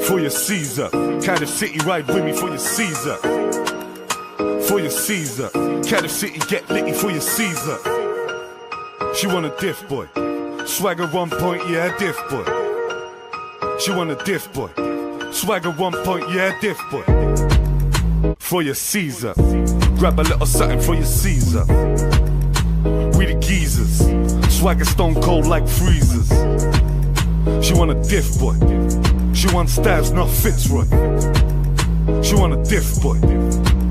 For your Caesar. Cardiff City, ride with me for your Caesar. For your Caesar. Cardiff City, get litty for your Caesar. She want a diff boy. Swagger 1 point, yeah, diff boy. She want a diff boy. Swagger 1 point, yeah, diff boy. For your Caesar. Grab a little something for your Caesar. We the geezers. Swagger stone cold like freezers. She want a diff boy. She want Starvz, not Fitzroy. She want a diff boy.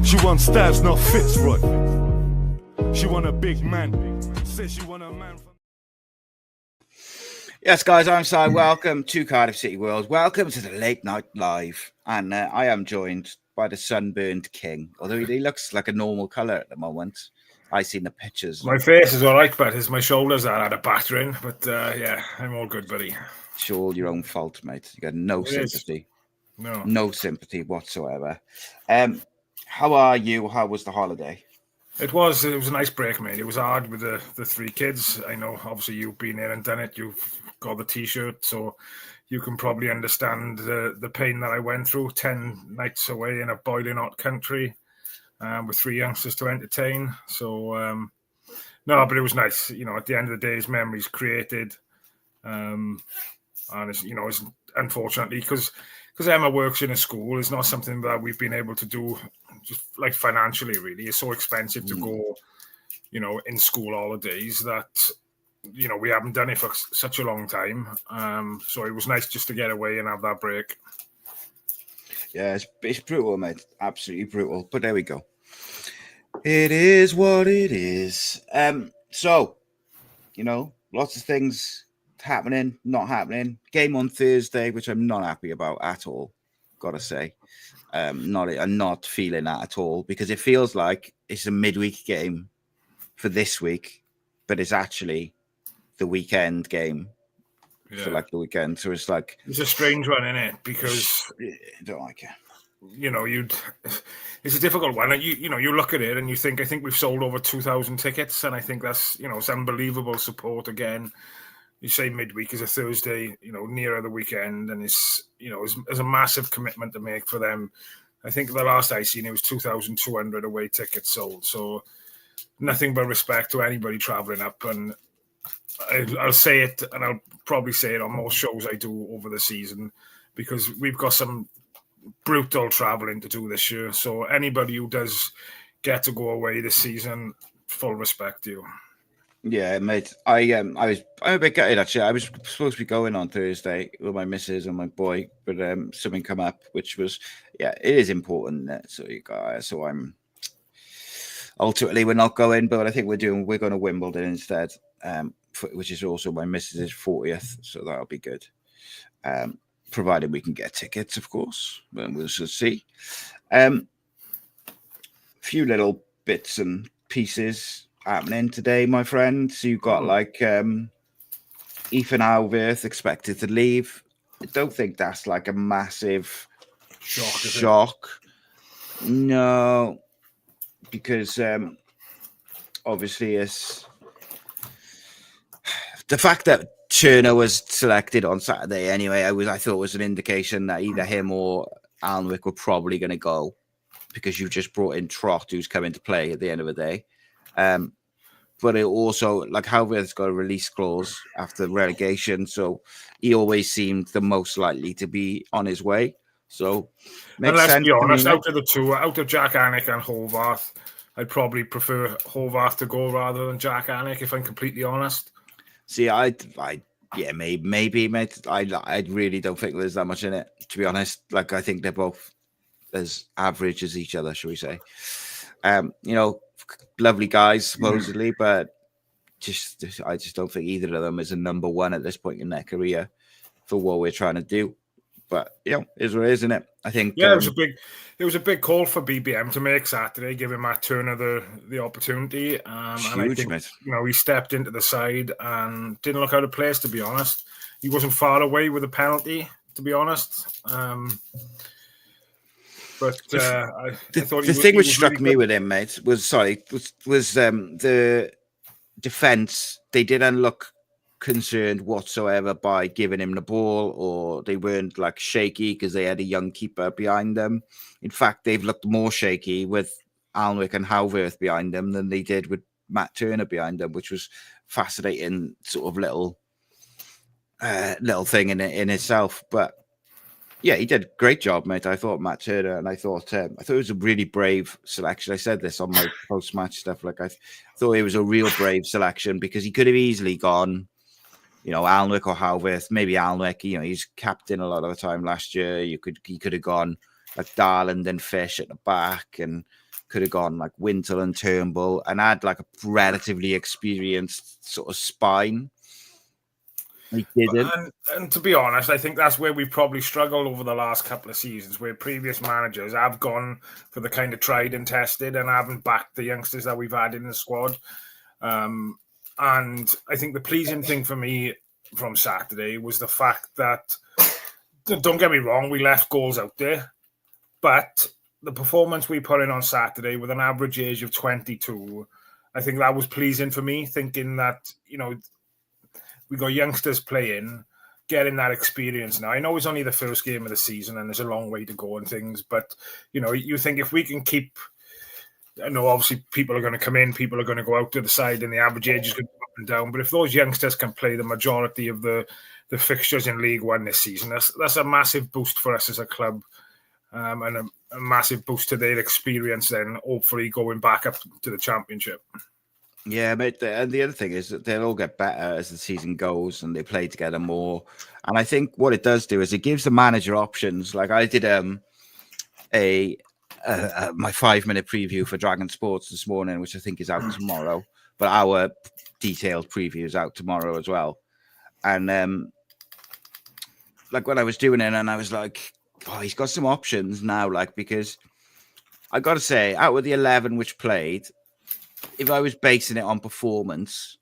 She want Starvz, not Fitzroy. She want a big man. Says she want a man from... Yes, guys, I'm Si. Welcome to Cardiff City World. Welcome to the Late Night Live. And I am joined by the sunburned king. Although he looks like a normal colour at the moment. I seen the pictures. My face is all right, but it's my shoulders that had a battering. But yeah, I'm all good, buddy. It's all your own fault, mate. You got no sympathy. No sympathy whatsoever. How are you? How was the holiday? It was a nice break, mate. It was hard with the three kids. I know, obviously, you've been there and done it. You've got the T-shirt, so you can probably understand the pain that I went through. 10 nights away in a boiling hot country with three youngsters to entertain. So, no, but it was nice. You know, at the end of the day, his memories created. And it's, you know, it's unfortunately because Emma works in a school, it's not something that we've been able to do just like financially, really. It's so expensive to go, you know, in school holidays that, you know, we haven't done it for such a long time. So it was nice just to get away and have that break. Yeah, it's brutal, mate. Absolutely brutal. But there we go. It is what it is. So, you know, lots of things happening, not happening. Game on Thursday, which I'm not happy about at all, gotta say. I'm not feeling that at all, because it feels like it's a midweek game for this week, but it's actually the weekend game for like the weekend. So it's like, it's a strange one, isn't it? Because I don't like it. You know, it's a difficult one. You know, you look at it and you think, I think we've sold over 2,000 tickets, and I think that's, you know, it's unbelievable support again. You say midweek is a Thursday, you know, nearer the weekend, and it's, you know, it's a massive commitment to make for them. I think the last I seen it was 2,200 away tickets sold. So nothing but respect to anybody travelling up. And I'll say it, and I'll probably say it on most shows I do over the season, because we've got some brutal travelling to do this year. So anybody who does get to go away this season, full respect to you. Yeah, mate. I'm a bit gutted, actually. I was supposed to be going on Thursday with my missus and my boy, but something come up, which was, yeah, it is important. So I'm ultimately we're not going, but I think we're going to Wimbledon instead, which is also my missus's 40th, so that'll be good. Provided we can get tickets, of course, but we'll see. Few little bits and pieces happening today, my friend. So you've got like Ethan Alvarez expected to leave. I don't think that's like a massive shock. No, because obviously it's the fact that Cherner was selected on Saturday anyway. I thought was an indication that either him or Alnwick were probably going to go, because you just brought in Trott, who's coming to play at the end of the day. But it also, like, Halver's got a release clause after relegation, so he always seemed the most likely to be on his way. So, and let's be honest, out of the two, out of Jack Alnwick and Horvath, I'd probably prefer Horvath to go rather than Jack Alnwick, if I'm completely honest. See, yeah, maybe, mate. I really don't think there's that much in it, to be honest. Like, I think they're both as average as each other, shall we say. You know, lovely guys, supposedly, but I just don't think either of them is a number one at this point in their career for what we're trying to do. But, you know, it is what it is, isn't it? I think... Yeah, it was a big call for BBM to make Saturday, giving Matt Turner the opportunity. Huge, and I think, mate. you know, he stepped into the side and didn't look out of place, to be honest. He wasn't far away with a penalty, to be honest. But I thought the thing which struck me with him, mate, was the defense. They didn't look concerned whatsoever by giving him the ball, or they weren't like shaky because they had a young keeper behind them. In fact, they've looked more shaky with Alnwick and Howverth behind them than they did with Matt Turner behind them, which was fascinating sort of little thing in itself. But yeah, he did a great job, mate. I thought Matt Turner, and I thought it was a really brave selection. I said this on my post-match stuff. Like I thought it was a real brave selection because he could have easily gone, Alnwick or Howverth. Maybe Alnwick. He's captain a lot of the time last year. He could have gone like Darland and Fish at the back, and could have gone like Wintle and Turnbull, and had like a relatively experienced sort of spine. He didn't. And to be honest, I think that's where we've probably struggled over the last couple of seasons, where previous managers have gone for the kind of tried and tested and haven't backed the youngsters that we've had in the squad. And I think the pleasing thing for me from Saturday was the fact that, don't get me wrong, we left goals out there, but the performance we put in on Saturday with an average age of 22, I think that was pleasing for me, thinking that, we got youngsters playing, getting that experience now. I know it's only the first game of the season and there's a long way to go and things, but, you think if we can keep, I know obviously people are going to come in, people are going to go out to the side, and the average age is going to go up and down, but if those youngsters can play the majority of the fixtures in League One this season, that's a massive boost for us as a club, and a massive boost to their experience then, hopefully going back up to the Championship. Yeah, mate. And the other thing is that they'll all get better as the season goes and they play together more. And I think what it does do is it gives the manager options. Like I did my 5-minute preview for Dragon Sports this morning, which I think is out tomorrow. But our detailed preview is out tomorrow as well. And like when I was doing it, and I was like, oh, he's got some options now. Like, because I got to say, out of the 11 which played, if I was basing it on performance,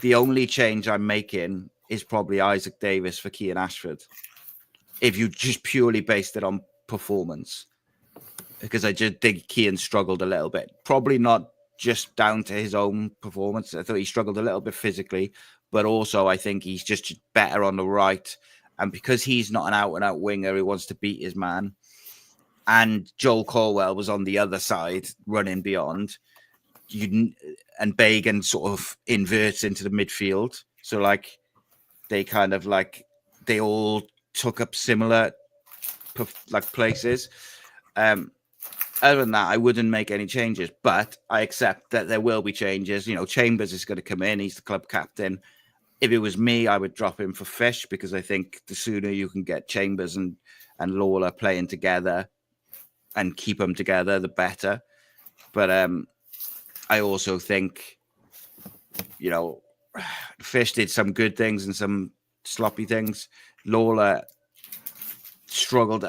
the only change I'm making is probably Isaac Davis for Kean Ashford. If you just purely based it on performance, because I just think Kean struggled a little bit. Probably not just down to his own performance. I thought he struggled a little bit physically, but also I think he's just better on the right. And because he's not an out-and-out winger who wants to beat his man, and Joel Colwell was on the other side running beyond, and Bagan sort of inverts into the midfield. So like they kind of like they all took up similar like places. Other than that, I wouldn't make any changes, but I accept that there will be changes. Chambers is going to come in. He's the club captain. If it was me, I would drop him for Fish, because I think the sooner you can get Chambers and Lawler playing together and keep them together, the better. But I also think, Fish did some good things and some sloppy things. Lawler struggled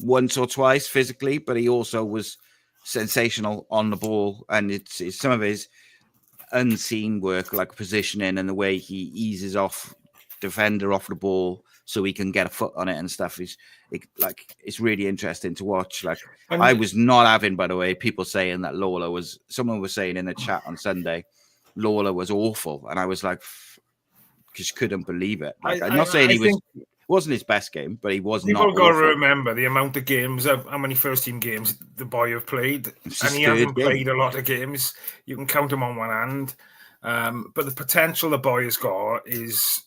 once or twice physically, but he also was sensational on the ball. And it's some of his unseen work, like positioning and the way he eases off defender off the ball so he can get a foot on it and stuff. It's really interesting to watch. Like, I was not having, by the way, people saying that Lawler was, someone was saying in the chat on Sunday, Lawler was awful. And I was like, just couldn't believe it. Like, I'm not saying it wasn't his best game, but he was not. People got to remember the amount of games, how many first team games the boy have played, and he hasn't played a lot of games. You can count them on one hand, but the potential the boy has got is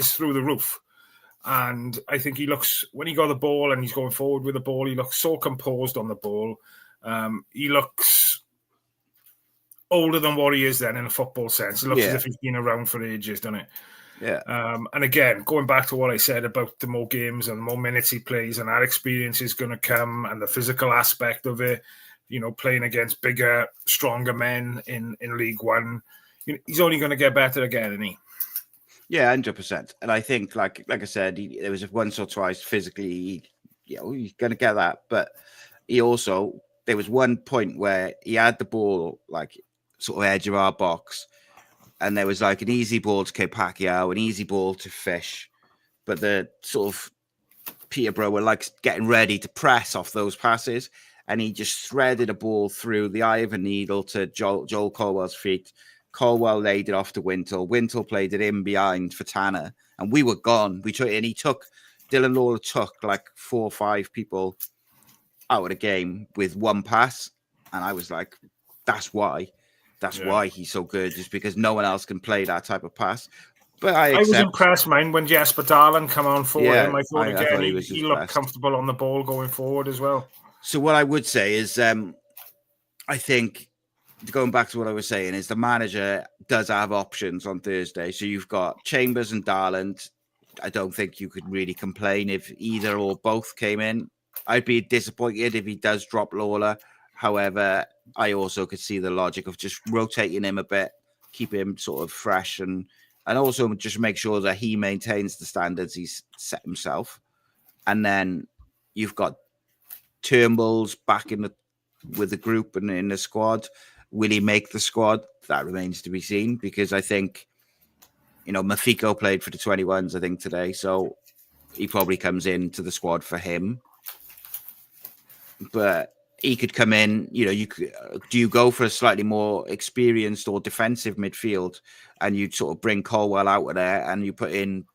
through the roof. And I think he looks, when he got the ball and he's going forward with the ball, he looks so composed on the ball. He looks older than what he is then in a football sense. It looks as if he's been around for ages, doesn't it? Yeah. And again, going back to what I said about the more games and the more minutes he plays, and that experience is going to come, and the physical aspect of it, playing against bigger, stronger men in League One, he's only going to get better again, isn't he? Yeah, 100%. And I think, like I said, there was once or twice physically, he's going to get that. But there was one point where he had the ball, like, sort of edge of our box, and there was like an easy ball to Pacquiao, an easy ball to Fish, but the sort of Peterborough were like getting ready to press off those passes, and he just threaded a ball through the eye of a needle to Joel Colwell's feet. Colwell laid it off to Wintle. Wintle played it in behind for Tanner, and we were gone. Dylan Lawler took like 4 or 5 people out of the game with one pass, and I was like, that's why he's so good, just because no one else can play that type of pass. But I was impressed, man, when Jesper Darlin come on for him. I thought he looked comfortable on the ball going forward as well. So what I would say is, I think, going back to what I was saying, is the manager does have options on Thursday. So you've got Chambers and Darland. I don't think you could really complain if either or both came in. I'd be disappointed if he does drop Lawler. However, I also could see the logic of just rotating him a bit, keep him sort of fresh, and also just make sure that he maintains the standards he's set himself. And then you've got Turnbull's back with the group and in the squad. Will he make the squad? That remains to be seen, because I think, Mafiko played for the 21s, I think, today. So he probably comes into the squad for him. But he could come in, do you go for a slightly more experienced or defensive midfield, and you sort of bring Colwell out of there and you put in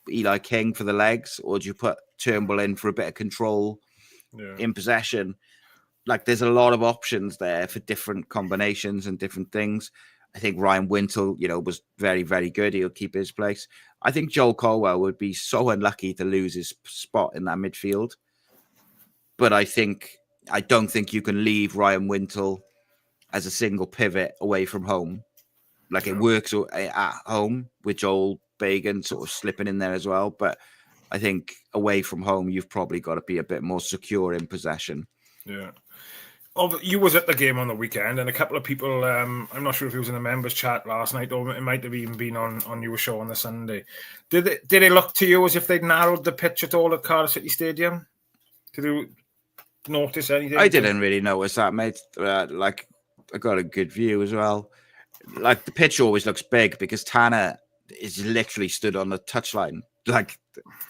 Eli King for the legs, or do you put Turnbull in for a bit of control in possession? Like, there's a lot of options there for different combinations and different things. I think Ryan Wintle, was very, very good. He'll keep his place. I think Joel Colwell would be so unlucky to lose his spot in that midfield. But I don't think you can leave Ryan Wintle as a single pivot away from home. Like, it works at home with Joel Bagan sort of slipping in there as well. But I think away from home, you've probably got to be a bit more secure in possession. Yeah. You was at the game on the weekend, and a couple of people, I'm not sure if it was in the members chat last night, or it might have even been on your show on the Sunday. Did it look to you as if they'd narrowed the pitch at all at Cardiff City Stadium? Did you notice anything? I didn't really notice that, mate. I got a good view as well. Like, the pitch always looks big because Tanner is literally stood on the touchline.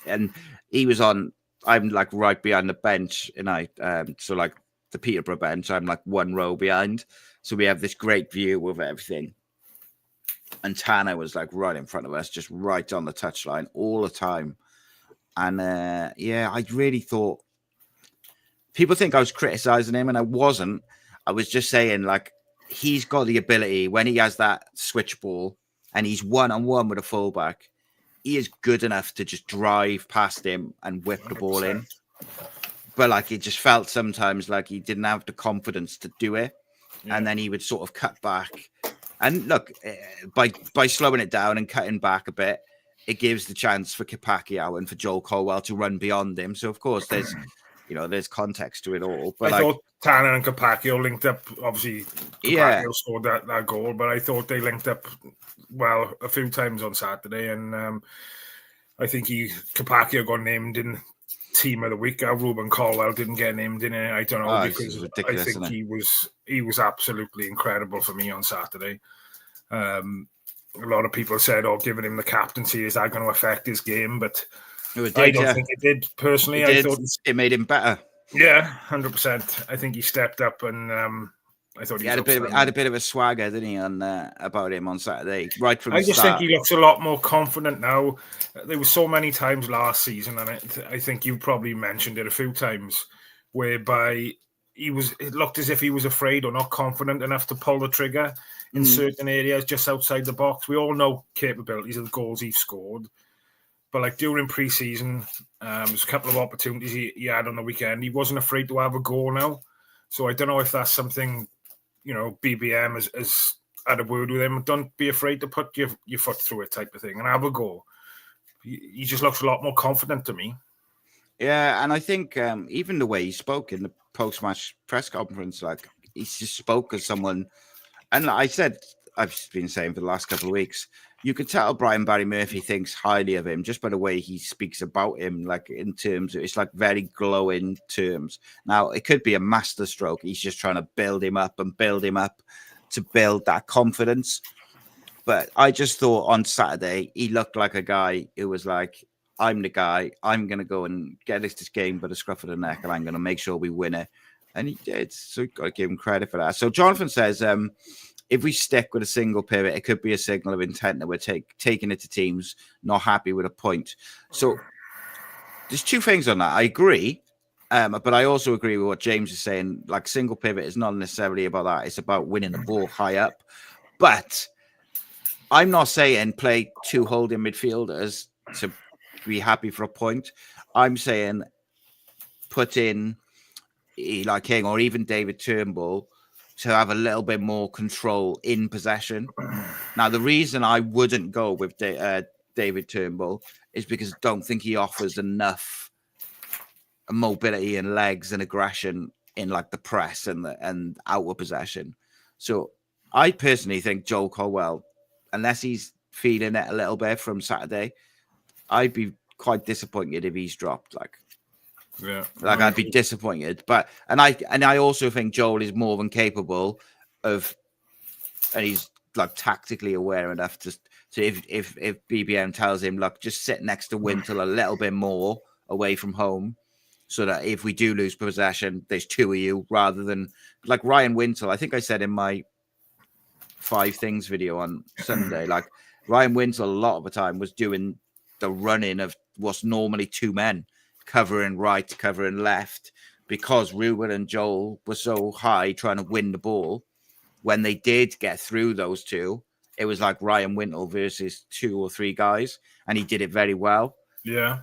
And he was I'm like right behind the bench, and so like the Peterborough bench, I'm like one row behind. So we have this great view of everything. And Tanner was like right in front of us, just right on the touchline all the time. And I really thought, people think I was criticizing him, and I wasn't. I was just saying, like, he's got the ability when he has that switch ball and he's one-on-one with a fullback. He is good enough to just drive past him and whip 100%. The ball in. But like, it just felt sometimes like he didn't have the confidence to do it. Yeah. And then he would sort of cut back. And look, by slowing it down and cutting back a bit, it gives the chance for Capaccio and for Joel Colwell to run beyond him. So, of course, there's context to it all. But I thought Tanner and Capaccio linked up. Obviously, Capaccio scored that goal, but I thought they linked up well a few times on Saturday. And I think Capaccio got named in Team of the Week. Ruben Colwell didn't get named in it. I don't know, because I think he was absolutely incredible for me on Saturday. A lot of people said, giving him the captaincy, is that going to affect his game? But I don't think it did, personally. I thought it made him better. Yeah, 100%. I think he stepped up, and I thought he had a bit of a swagger, didn't he, about him on Saturday, right from the start. I just think he looks a lot more confident now. There were so many times last season, and I think you probably mentioned it a few times, whereby it looked as if he was afraid or not confident enough to pull the trigger in certain areas just outside the box. We all know capabilities of the goals he's scored. But like during pre-season, there's a couple of opportunities he had on the weekend. He wasn't afraid to have a go now. So I don't know if that's something, BBM has had a word with him. Don't be afraid to put your foot through it, type of thing, and have a go. He just looks a lot more confident to me. Yeah, and I think even the way he spoke in the post-match press conference, like, he just spoke as someone. And I've been saying for the last couple of weeks, you could tell Brian Barry Murphy thinks highly of him just by the way he speaks about him, like in terms of, it's like very glowing terms. Now, it could be a masterstroke. He's just trying to build him up to build that confidence. But I just thought on Saturday, he looked like a guy who was like, I'm the guy. I'm going to go and get this game by the scruff of the neck, and I'm going to make sure we win it. And he did. So you've got to give him credit for that. So Jonathan says, if we stick with a single pivot, it could be a signal of intent that we're taking it to teams not happy with a point. So there's two things on that. I agree, but I also agree with what James is saying. Like, single pivot is not necessarily about that. It's about winning the ball high up. But I'm not saying play two holding midfielders to be happy for a point. I'm saying put in Eli King or even David Turnbull to have a little bit more control in possession. Now, the reason I wouldn't go with David Turnbull is because I don't think he offers enough mobility and legs and aggression in like the press and outward possession. So I personally think Joel Colwell, unless he's feeling it a little bit from Saturday, I'd be quite disappointed if he's dropped. I'd be disappointed. But I also think Joel is more than capable of, and he's like tactically aware enough to if BBM tells him, look, just sit next to Wintle a little bit more away from home, so that if we do lose possession, there's two of you, rather than like Ryan Wintle. I think I said in my 5 things video on Sunday, like Ryan Wintle a lot of the time was doing the running of what's normally 2 men, covering right, covering left, because Ruben and Joel were so high trying to win the ball. When they did get through those two, it was like Ryan Wintle versus 2 or 3 guys, and he did it very well. Yeah.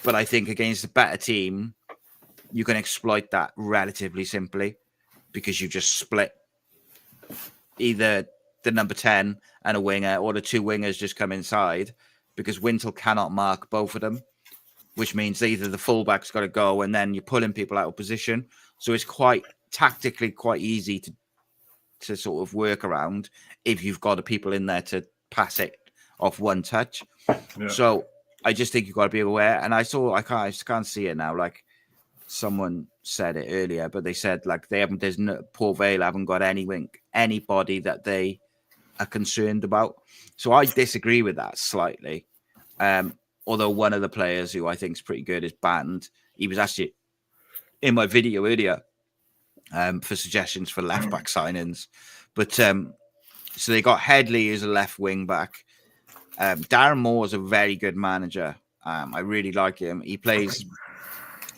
But I think against a better team, you can exploit that relatively simply, because you just split either the number 10 and a winger, or the 2 wingers just come inside, because Wintle cannot mark both of them, which means either the fullback's got to go and then you're pulling people out of position. So it's quite tactically quite easy to sort of work around if you've got the people in there to pass it off one touch. Yeah. So I just think you've got to be aware. And I just can't see it now. Like someone said it earlier, but they said like Port Vale haven't got anybody that they are concerned about. So I disagree with that slightly. Although one of the players who I think is pretty good is banned. He was actually in my video earlier for suggestions for left back signings. But so they got Headley as a left wing back. Darren Moore is a very good manager. I really like him. He plays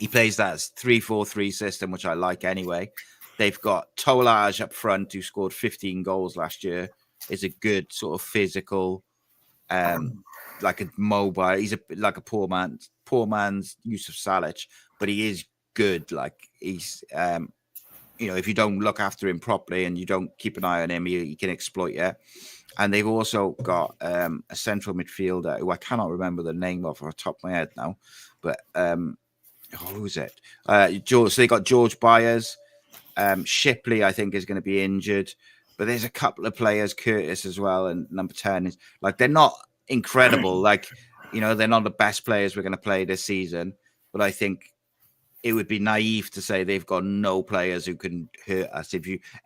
that 3-4-3 system, which I like anyway. They've got Tolaj up front, who scored 15 goals last year. Is a good sort of physical, like a mobile. He's like a poor man's Yusuf Salic, but he is good. Like he's, if you don't look after him properly and you don't keep an eye on him, he can exploit you. And they've also got a central midfielder who I cannot remember the name of off the top of my head now, but who is it? George. So they got George Byers. Shipley, I think, is going to be injured. But there's a couple of players, Curtis as well, and number 10 is like, they're not incredible. Like, they're not the best players we're going to play this season. But I think it would be naive to say they've got no players who can hurt us.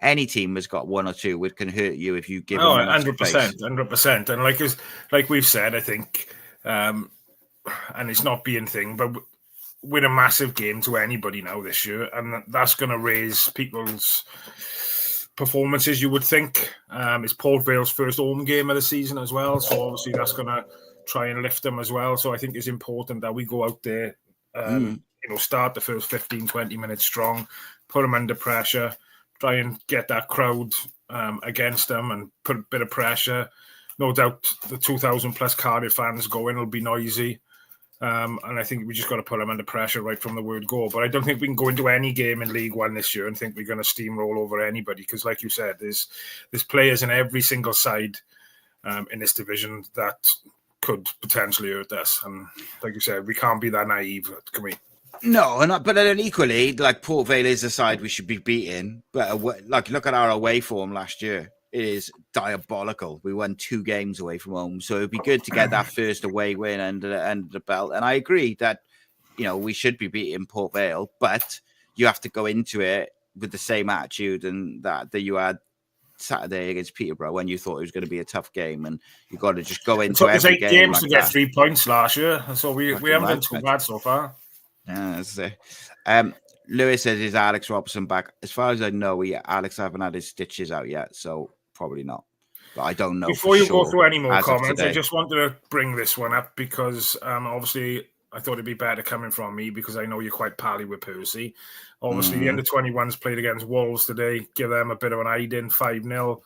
Any team has got 1 or 2 which can hurt you if you give them 100%. And like we've said, I think, and it's not being thing, but win a massive game to anybody now this year, and that's going to raise people's performances, you would think. It's Port Vale's first home game of the season as well, so obviously that's going to try and lift them as well. So I think it's important that we go out there, start the first 15-20 minutes strong, put them under pressure, try and get that crowd against them and put a bit of pressure. No doubt the 2,000 plus Cardiff fans going will be noisy. And I think we just got to put them under pressure right from the word go. But I don't think we can go into any game in League One this year and think we're going to steamroll over anybody, because, like you said, there's players in every single side in this division that could potentially hurt us. And like you said, we can't be that naive, can we? No, but then equally, like Port Vale is a side we should be beating. But like, look at our away form last year. It is diabolical. We won 2 games away from home. So it'd be good to get that first away win under the belt. And I agree that, we should be beating Port Vale, but you have to go into it with the same attitude and that you had Saturday against Peterborough when you thought it was going to be a tough game. And you got to just go into every game. 8 games like to get 3 points last year. So we haven't done too bad so far. Yeah, that's it. Lewis says, is Alex Robertson back? As far as I know, Alex haven't had his stitches out yet. So probably not. But I don't know. Before you sure go through any more as of comments, I today. just wanted to bring this one up because obviously I thought it'd be better coming from me because I know you're quite pally with Percy. Obviously, the under-21s played against Wolves today. Give them a bit of an hiding, 5-0.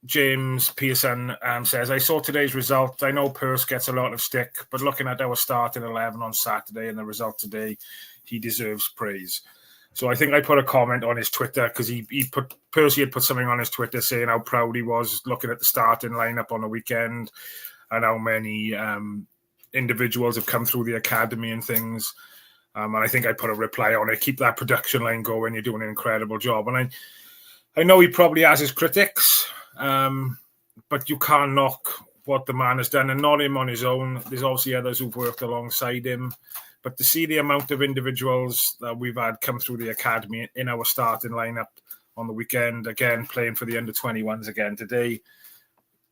James Pearson says, I saw today's result. I know Perce gets a lot of stick, but looking at our starting 11 on Saturday and the result today, he deserves praise. So I think I put a comment on his Twitter because Percy had put something on his Twitter saying how proud he was looking at the starting lineup on the weekend and how many individuals have come through the academy and things. And I think I put a reply on it. Keep that production line going. You're doing an incredible job. And I know he probably has his critics, but you can't knock what the man has done, and not him on his own. There's obviously others who've worked alongside him. But to see the amount of individuals that we've had come through the academy in our starting lineup on the weekend, again, playing for the under-21s again today,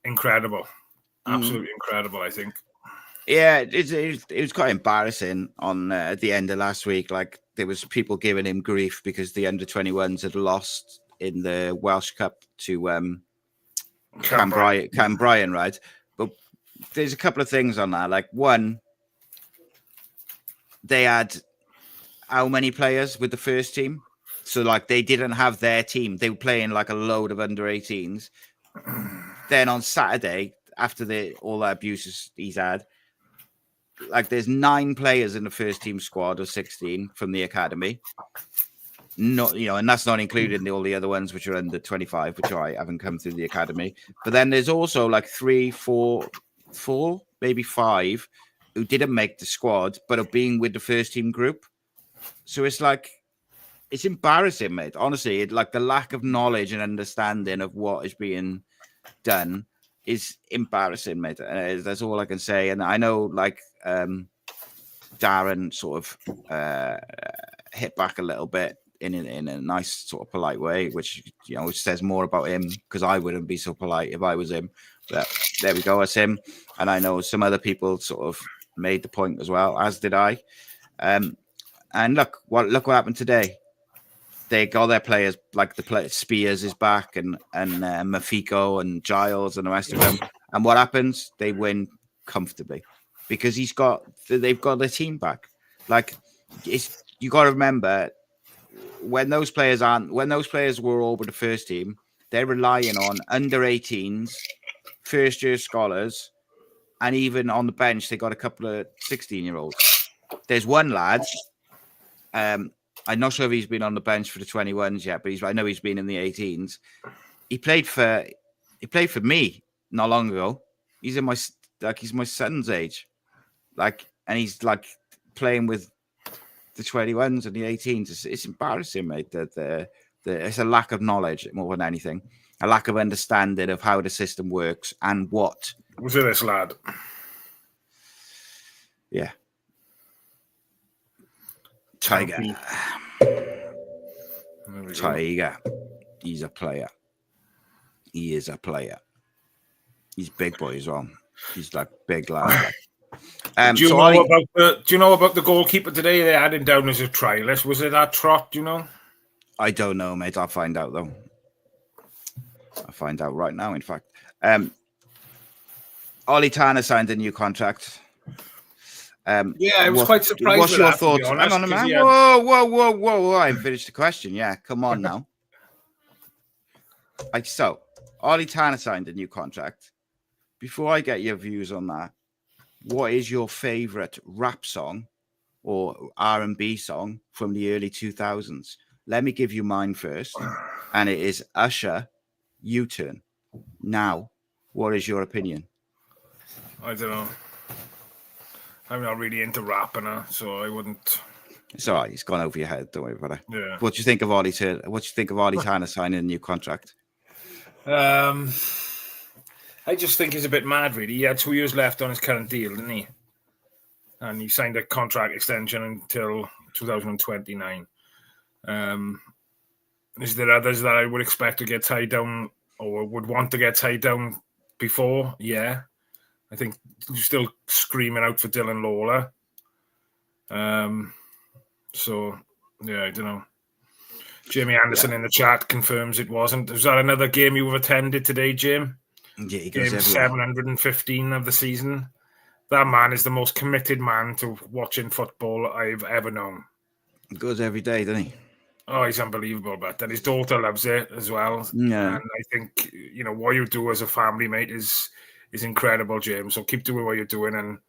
incredible. Absolutely incredible, I think. Yeah, it was quite embarrassing on at the end of last week. Like, there was people giving him grief because the under-21s had lost in the Welsh Cup to Cam Bryan, right? But there's a couple of things on that. Like, one, they had how many players with the first team? So, like, they didn't have their team. They were playing like a load of under-18s. Then on Saturday, after all the abuses he's had, like, there's 9 players in the first team squad of 16 from the academy. Not, and that's not including all the other ones which are under 25, which I haven't come through the academy. But then there's also like 3, 4, maybe 5 who didn't make the squad, but are being with the first team group. So it's like, it's embarrassing, mate. Honestly, like, the lack of knowledge and understanding of what is being done is embarrassing, mate. That's all I can say. And I know, like, Darren sort of hit back a little bit in a nice sort of polite way, which which says more about him, because I wouldn't be so polite if I was him. But there we go, as him. And I know some other people sort of made the point as well, as did I. And look what happened today. They got their players, like Spears is back, and Mafiko and Giles and the rest of them. And what happens? They win comfortably because they've got their team back. Like, you got to remember, when those players were all with the first team, they're relying on under-18s, first-year scholars, and even on the bench, they got a couple of 16-year-olds. There's one lad. I'm not sure if he's been on the bench for the 21s yet, but I know he's been in the 18s. He played for me not long ago. He's he's my son's age, and he's like playing with the 21s and the 18s. It's embarrassing, mate. That it's a lack of knowledge more than anything, a lack of understanding of how the system works and what. Was it this lad? Yeah. Tiger. Tiger. He's a player. He is a player. He's big boy as well. He's like big lad. Do you know about the goalkeeper today? They had him down as a trialist. Was it that Trot? Do you know? I don't know, mate. I'll find out though. I'll find out right now. In fact, Ollie Tanner signed a new contract. I was quite surprised. What's your thoughts? Hang on a minute. Whoa! I haven't finished the question. Yeah, come on now. So, Ollie Tanner signed a new contract. Before I get your views on that, what is your favorite rap song or R&B song from the early 2000s? Let me give you mine first, and it is Usher, U-Turn. Now, what is your opinion? I don't know. I'm not really into rap, so I wouldn't. It's all right. It's gone over your head. Don't worry about it. Yeah. What do you think of Ollie Tanner? What do you think of Ollie Tanner signing a new contract? I just think he's a bit mad, really. He had 2 years left on his current deal, didn't he? And he signed a contract extension until 2029. Is there others that I would expect to get tied down or would want to get tied down before? Yeah. I think you're still screaming out for Dylan Lawler. So, yeah, I don't know. Jamie Anderson in the chat confirms it wasn't. Was that another game you've attended today, Jim? Yeah, he goes Game everywhere. 715 of the season. That man is the most committed man to watching football I've ever known. He goes every day, doesn't he? Oh, he's unbelievable, but and his daughter loves it as well. Yeah. And I think what you do as a family, mate, is incredible, James. So keep doing what you're doing, and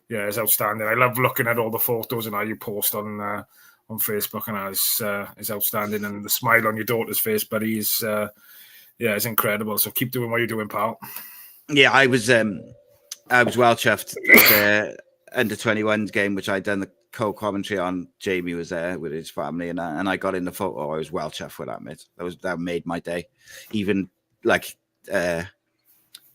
yeah, it's outstanding. I love looking at all the photos and how you post on Facebook, and it's outstanding. And the smile on your daughter's face, buddy, is it's incredible. So keep doing what you're doing, pal. Yeah, I was well chuffed at the under-21s game, which I'd done the co-commentary on. Jamie was there with his family, and I got in the photo. I was well chuffed with that, mate. That made my day. Even like that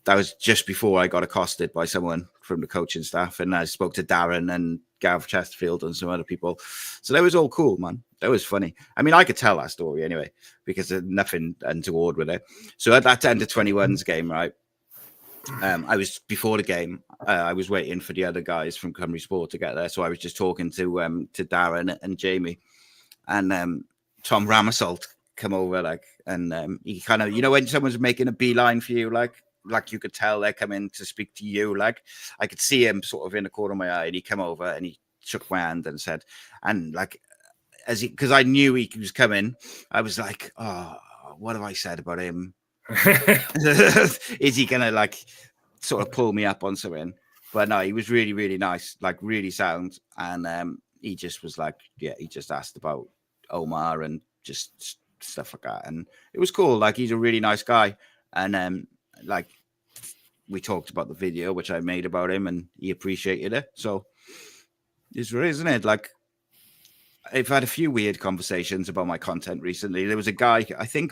was just before I got accosted by someone from the coaching staff, and I spoke to Darren and Gav Chesterfield and some other people. So that was all cool, man. That was funny. I mean, I could tell that story anyway because there's nothing untoward with it. So at that under-21s game, right? I was before the game. I was waiting for the other guys from Cymru Sport to get there, so I was just talking to Darren and Jamie, and Tom Ramasolt come over, and he kind of, when someone's making a beeline for you, like you could tell they're coming to speak to you. Like I could see him sort of in the corner of my eye, and he came over and he shook my hand and said, and like because I knew he was coming, I was like, oh, what have I said about him? Is he gonna sort of pull me up on something? But no, he was really, really nice, really sound, and he just was he just asked about Omar and just stuff like that, and it was cool. He's a really nice guy, and we talked about the video which I made about him, and he appreciated it. So it's real, isn't it? I've had a few weird conversations about my content recently. There was a guy, I think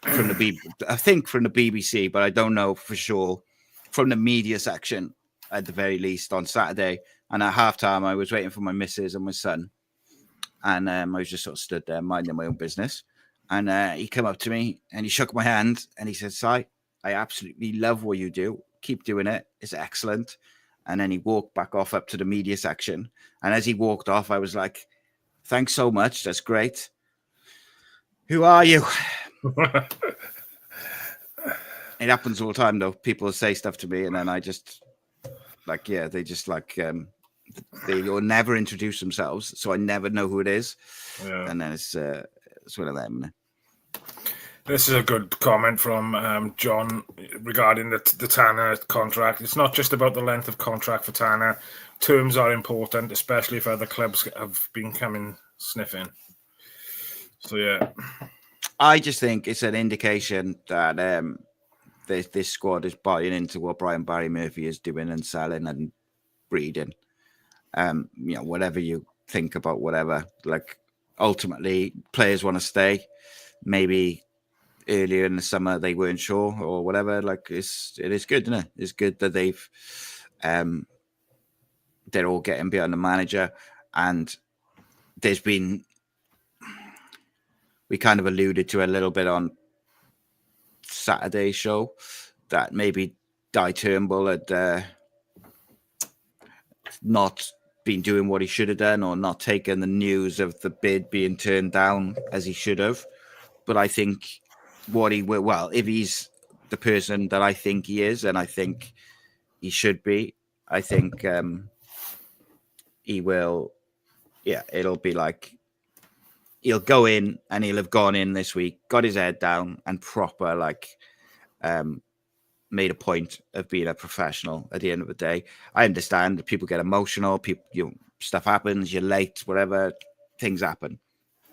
from the BBC, but I don't know for sure, from the media section at the very least on Saturday. And at halftime, I was waiting for my missus and my son, and I was just sort of stood there minding my own business. And he came up to me and he shook my hand and he said, "Si, I absolutely love what you do. Keep doing it. It's excellent." And then he walked back off up to the media section. And as he walked off, I was like, "Thanks so much. That's great. Who are you?" It happens all the time, though. People say stuff to me, and then I just they will never introduce themselves, so I never know who it is. Yeah. And then it's one of them. This is a good comment from John regarding the Tanner contract. It's not just about the length of contract for Tanner. Terms are important, especially if other clubs have been coming sniffing. So yeah. I just think it's an indication that this squad is buying into what Brian Barry Murphy is doing and selling and breeding. Whatever you think about whatever, ultimately players want to stay. Maybe earlier in the summer they weren't sure or whatever. It is good, isn't it? It's good that they're all getting behind the manager, and there's been. We kind of alluded to a little bit on Saturday's show that maybe Di Turnbull had not been doing what he should have done, or not taken the news of the bid being turned down as he should have. But I think if he's the person that I think he is, and I think he should be, I think he will. Yeah, it'll be he'll go in and he'll have gone in this week, got his head down, and proper made a point of being a professional at the end of the day. I understand that people get emotional, stuff happens, you're late, whatever, things happen.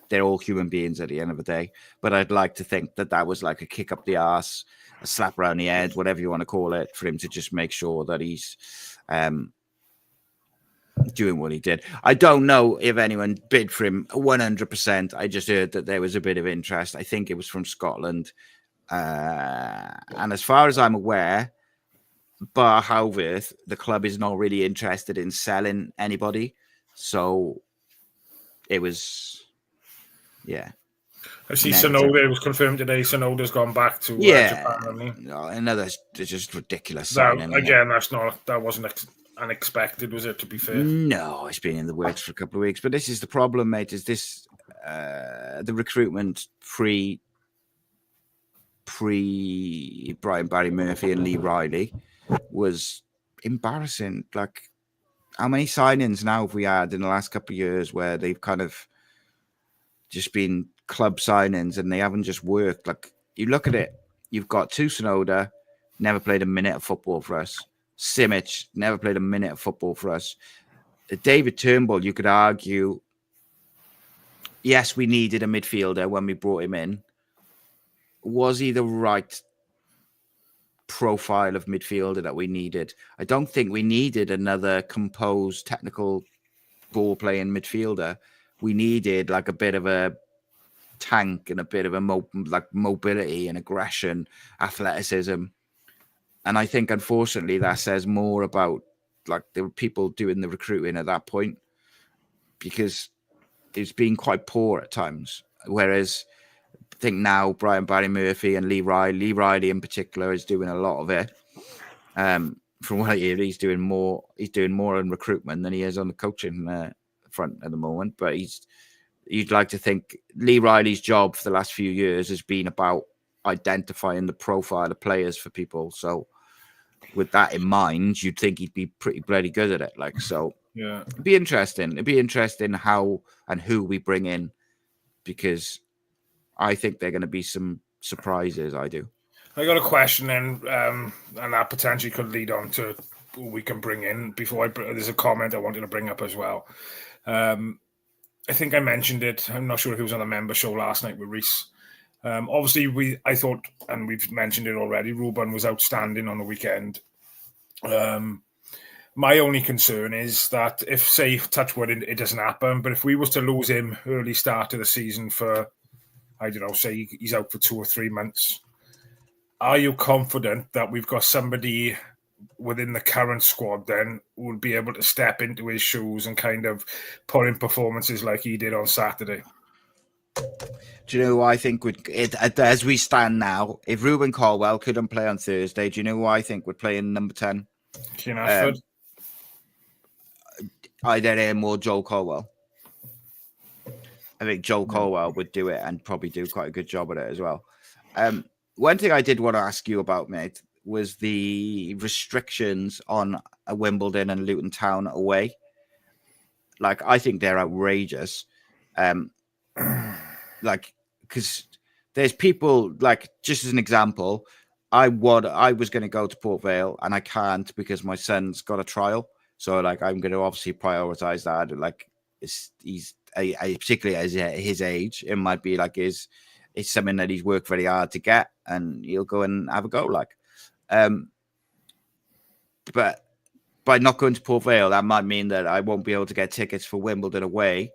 They're all human beings at the end of the day. But I'd like to think that was like a kick up the arse, a slap around the head, whatever you want to call it, for him to just make sure that he's doing what he did. I don't know if anyone bid for him 100%. I just heard that there was a bit of interest. I think it was from Scotland. And as far as I'm aware, bar Howworth, the club is not really interested in selling anybody. So it was, yeah. I see Sonoda, it was confirmed today. Sonoda's gone back to Japan. Another just ridiculous signing. Again, that wasn't unexpected, was it, to be fair? No, it's been in the works for a couple of weeks. But this is the problem, mate, is this the recruitment pre Brian Barry Murphy and Lee Riley was embarrassing. Like, how many signings now have we had in the last couple of years where they've kind of just been club signings and they haven't just worked? Like, you look at it, you've got Tucanoda, never played a minute of football for us. Simic, never played a minute of football for us. David Turnbull, you could argue, yes, we needed a midfielder when we brought him in. Was he the right profile of midfielder that we needed? I don't think we needed another composed, technical, ball-playing midfielder. We needed like a bit of a tank and a bit of a mobility and aggression, athleticism. And I think, unfortunately, that says more about like the people doing the recruiting at that point, because it's been quite poor at times. Whereas I think now Brian Barry Murphy and Lee Riley in particular is doing a lot of it. From what I hear, he's doing more in recruitment than he is on the coaching front at the moment. But you'd like to think Lee Riley's job for the last few years has been about identifying the profile of players for people. So with that in mind, you'd think he'd be pretty bloody good at it. Like, so yeah, it'd be interesting. It'd be interesting how and who we bring in, because I think they're going to be some surprises. I do. I got a question, and that potentially could lead on to who we can bring in. There's a comment I wanted to bring up as well. I think I mentioned it. I'm not sure if it was on the member show last night with Rhys. Obviously, I thought, and we've mentioned it already, Ruben was outstanding on the weekend. My only concern is that if, say, touch wood, it doesn't happen, but if we was to lose him early start of the season for, I don't know, say he's out for 2 or 3 months, are you confident that we've got somebody within the current squad then who will be able to step into his shoes and kind of put in performances like he did on Saturday? Do you know who I think as we stand now, if Ruben Caldwell couldn't play on Thursday, do you know who I think would play in number 10? Keane Ashford? Either him or Joel Caldwell. I think Joel Caldwell would do it and probably do quite a good job at it as well. One thing I did want to ask you about, mate, was the restrictions on a Wimbledon and Luton Town away. Like, I think they're outrageous. Like, because there's people, like, just as an example, I was going to go to Port Vale and I can't because my son's got a trial. So, like, I'm going to obviously prioritize that. Like, he's particularly as his age, it might be like it's something that he's worked very hard to get, and he'll go and have a go. Like, but by not going to Port Vale, that might mean that I won't be able to get tickets for Wimbledon away,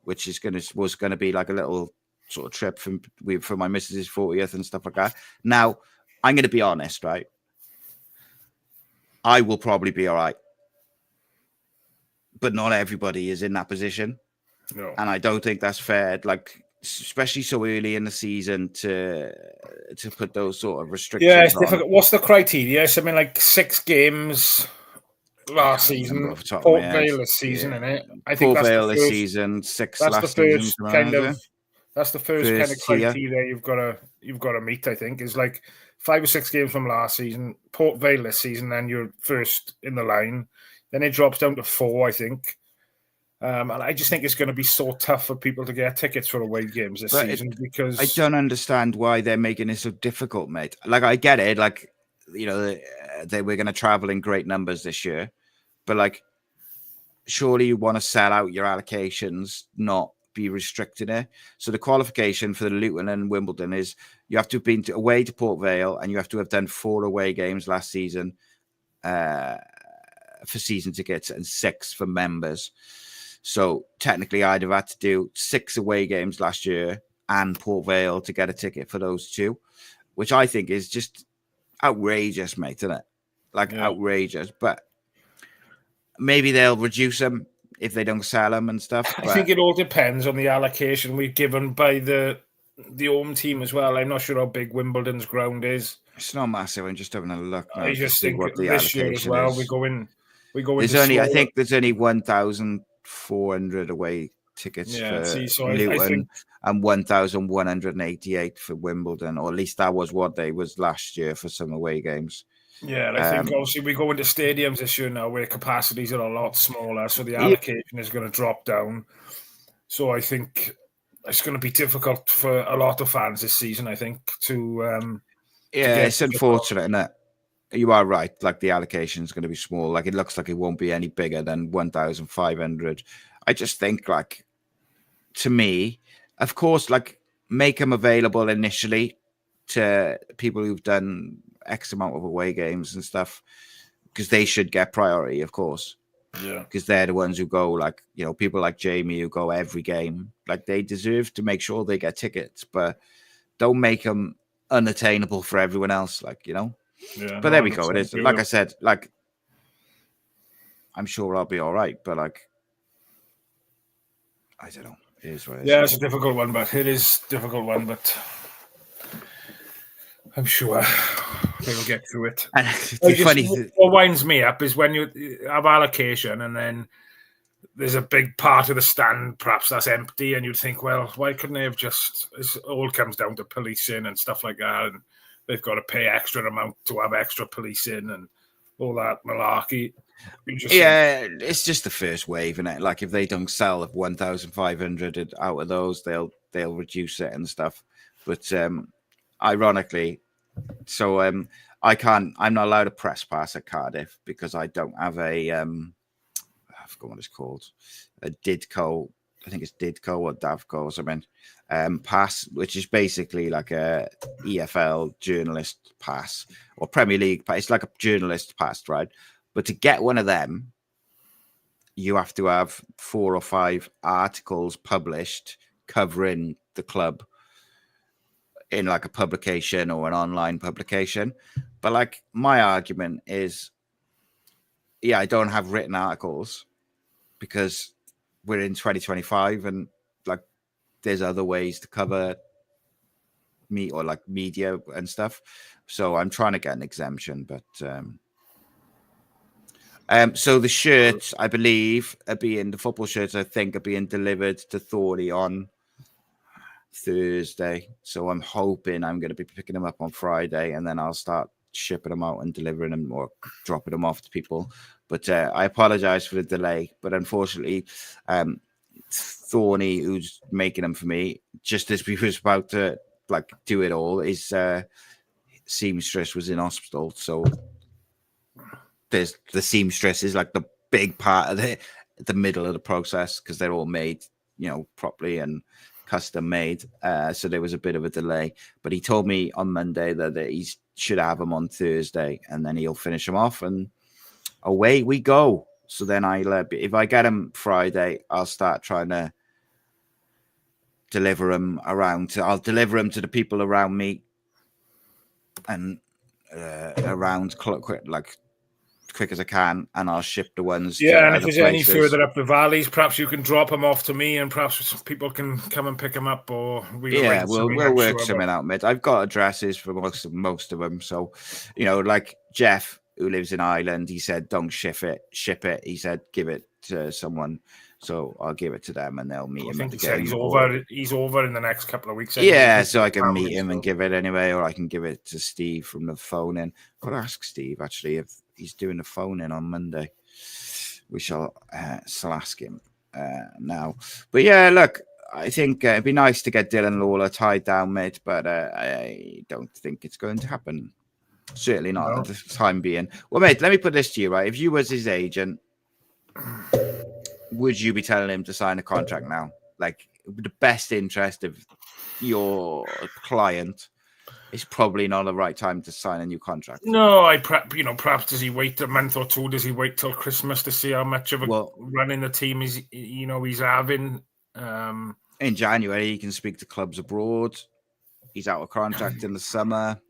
which was going to be like a little sort of trip for my missus's 40th and stuff like that. Now, I'm going to be honest, right? I will probably be all right, but not everybody is in that position. No. And I don't think that's fair. Like, especially so early in the season to put those sort of restrictions. Yeah, it's difficult. What's the criteria? Something like 6 games last season. Port Vale this season, isn't it? I think Port Vale this season, 6 that's last the first season. That's the first kind of criteria you've got to meet. I think is like 5 or 6 games from last season, Port Vale this season, then you're first in the line. Then it drops down to 4, I think. And I just think it's going to be so tough for people to get tickets for away games this season because I don't understand why they're making it so difficult, mate. Like, I get it. Like, you know, we're going to travel in great numbers this year, but like, surely you want to sell out your allocations, not be restricted it. So the qualification for the Luton and Wimbledon is you have to have been away to Port Vale and you have to have done 4 away games last season for season tickets and 6 for members. So technically, I'd have had to do 6 away games last year and Port Vale to get a ticket for those 2, which I think is just outrageous, mate, isn't it? Like, outrageous. But maybe they'll reduce them if they don't sell them and stuff. I think it all depends on the allocation we've given by the home team as well. I'm not sure how big Wimbledon's ground is. It's not massive. I'm just having a look. I just think what the this year as well, we go in. I think there's only 1,400 away tickets Yeah, for so I Luton think, and 1,188 for Wimbledon, or at least that was what they was last year for some away games. yeah, I think obviously we go into stadiums this year now where capacities are a lot smaller, so the Yeah. allocation is going to drop down. So I think it's going to be difficult for a lot of fans this season, I think, to Yeah, it's unfortunate, isn't it? You are right. Like the allocation is going to be small. Like it looks like it won't be any bigger than 1,500. I just think, like, to me, of course, like make them available initially to people who've done X amount of away games and stuff, because they should get priority, of course. Yeah. Because they're the ones who go, like, you know, people like Jamie who go every game. Like they deserve to make sure they get tickets, but don't make them unattainable for everyone else. Like, you know. Yeah, But there we go. It is, like I said, like I'm sure I'll be all right, but like I don't know. It is what it is. Yeah, it's a difficult one, but it is a difficult one, but I'm sure they will get through it. And it's funny. What winds me up is when you have allocation and then there's a big part of the stand perhaps that's empty, and you'd think, well, why couldn't they have just? It all comes down to policing and stuff like that, and they've got to pay extra amount to have extra policing and all that malarkey. Yeah, it's just the first wave, isn't it? Like if they don't sell 1,500 out of those, they'll reduce it and stuff. But ironically, so I'm not allowed a press pass at Cardiff because I don't have a I forgot what it's called, a Didco. I think it's Didco or Davco or something. Pass, which is basically like a EFL journalist pass or Premier League pass. It's like a journalist pass, right? But to get one of them, you have to have 4 or 5 articles published covering the club in like a publication or an online publication. But like my argument is, yeah, I don't have written articles because we're in 2025 and like there's other ways to cover me or like media and stuff. So I'm trying to get an exemption, but so the shirts, I believe, the football shirts, I think, are being delivered to Thorny on Thursday. So I'm hoping I'm going to be picking them up on Friday, and then I'll start shipping them out and delivering them or dropping them off to people. But I apologize for the delay. But unfortunately, Thorny, who's making them for me, just as we was about to like do it all, his seamstress was in hospital. So there's the seamstress is like the big part of the middle of the process because they're all made, you know, properly and custom made. So there was a bit of a delay, but he told me on Monday that he should have them on Thursday and then he'll finish them off and away we go. So then if I get them Friday, I'll start trying to deliver them around. I'll deliver them to the people around me and around like quick as I can, and I'll ship the ones. Yeah, and if there's any further up the valleys, perhaps you can drop them off to me, and perhaps people can come and pick them up, or we'll work something out, mate. I've got addresses for most of them, so you know, like Jeff, who lives in Ireland, he said, "Don't ship it. He said, give it to someone." So I'll give it to them, and they'll meet him. I think he said he's over in the next couple of weeks. Yeah, so I can meet him and give it anyway, or I can give it to Steve from the phone in. I'll ask Steve actually if he's doing the phone in on Monday. We shall ask him now. But yeah, look, I think it'd be nice to get Dylan Lawler tied down, mate, but I don't think it's going to happen. Certainly not at the time being. Well, mate, let me put this to you, right? If you was his agent, would you be telling him to sign a contract now? Like, the best interest of your client is probably not the right time to sign a new contract. No, perhaps does he wait a month or two? Does he wait till Christmas to see how much of a run in the team he's having? In January, he can speak to clubs abroad. He's out of contract in the summer.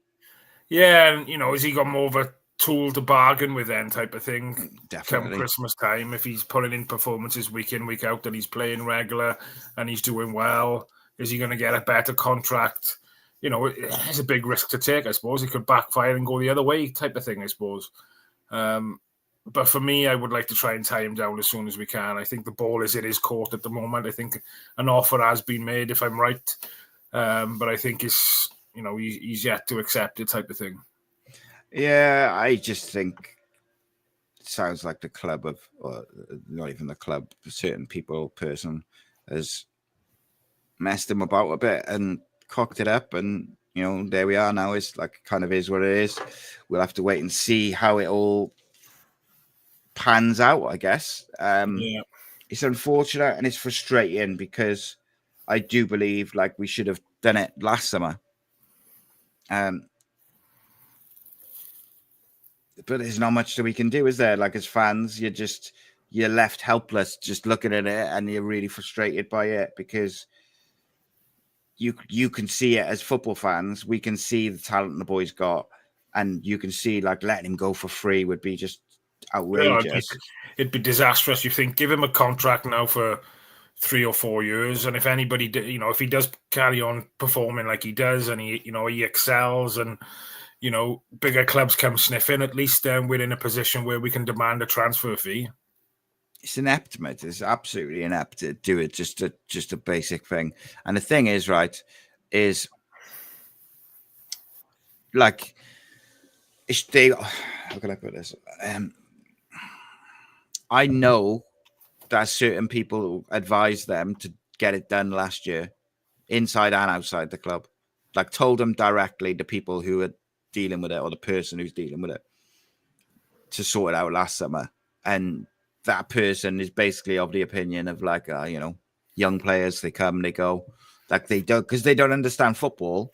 Yeah, and has he got more of a tool to bargain with then type of thing? Definitely. Come Christmas time, if he's putting in performances week in, week out, and he's playing regular and he's doing well, is he going to get a better contract? It's a big risk to take, I suppose. It could backfire and go the other way type of thing, I suppose. But for me, I would like to try and tie him down as soon as we can. I think the ball is in his court at the moment. I think an offer has been made, if I'm right. But I think he's yet to accept it, type of thing. Yeah, I just think it sounds like the club or not even the club, certain person has messed him about a bit and cocked it up, and there we are now. It's like kind of is what it is. We'll have to wait and see how it all pans out, I guess. It's unfortunate and it's frustrating because I do believe like we should have done it last summer. But there's not much that we can do, is there? Like as fans, you're left helpless just looking at it, and you're really frustrated by it because you can see it as football fans. We can see the talent the boy's got, and you can see like letting him go for free would be just outrageous. It'd be disastrous. You think give him a contract now for 3 or 4 years, and if anybody, if he does carry on performing like he does, and he excels, and bigger clubs come sniffing, at least then we're in a position where we can demand a transfer fee. It's inept, mate. It's absolutely inept to do it. Just a basic thing. And the thing is, right, is like, how can I put this? I know that certain people advised them to get it done last year, inside and outside the club. Like told them directly, the people who are dealing with it, or the person who's dealing with it, to sort it out last summer. And that person is basically of the opinion of like, young players, they come, they go. Like they don't, because they don't understand football.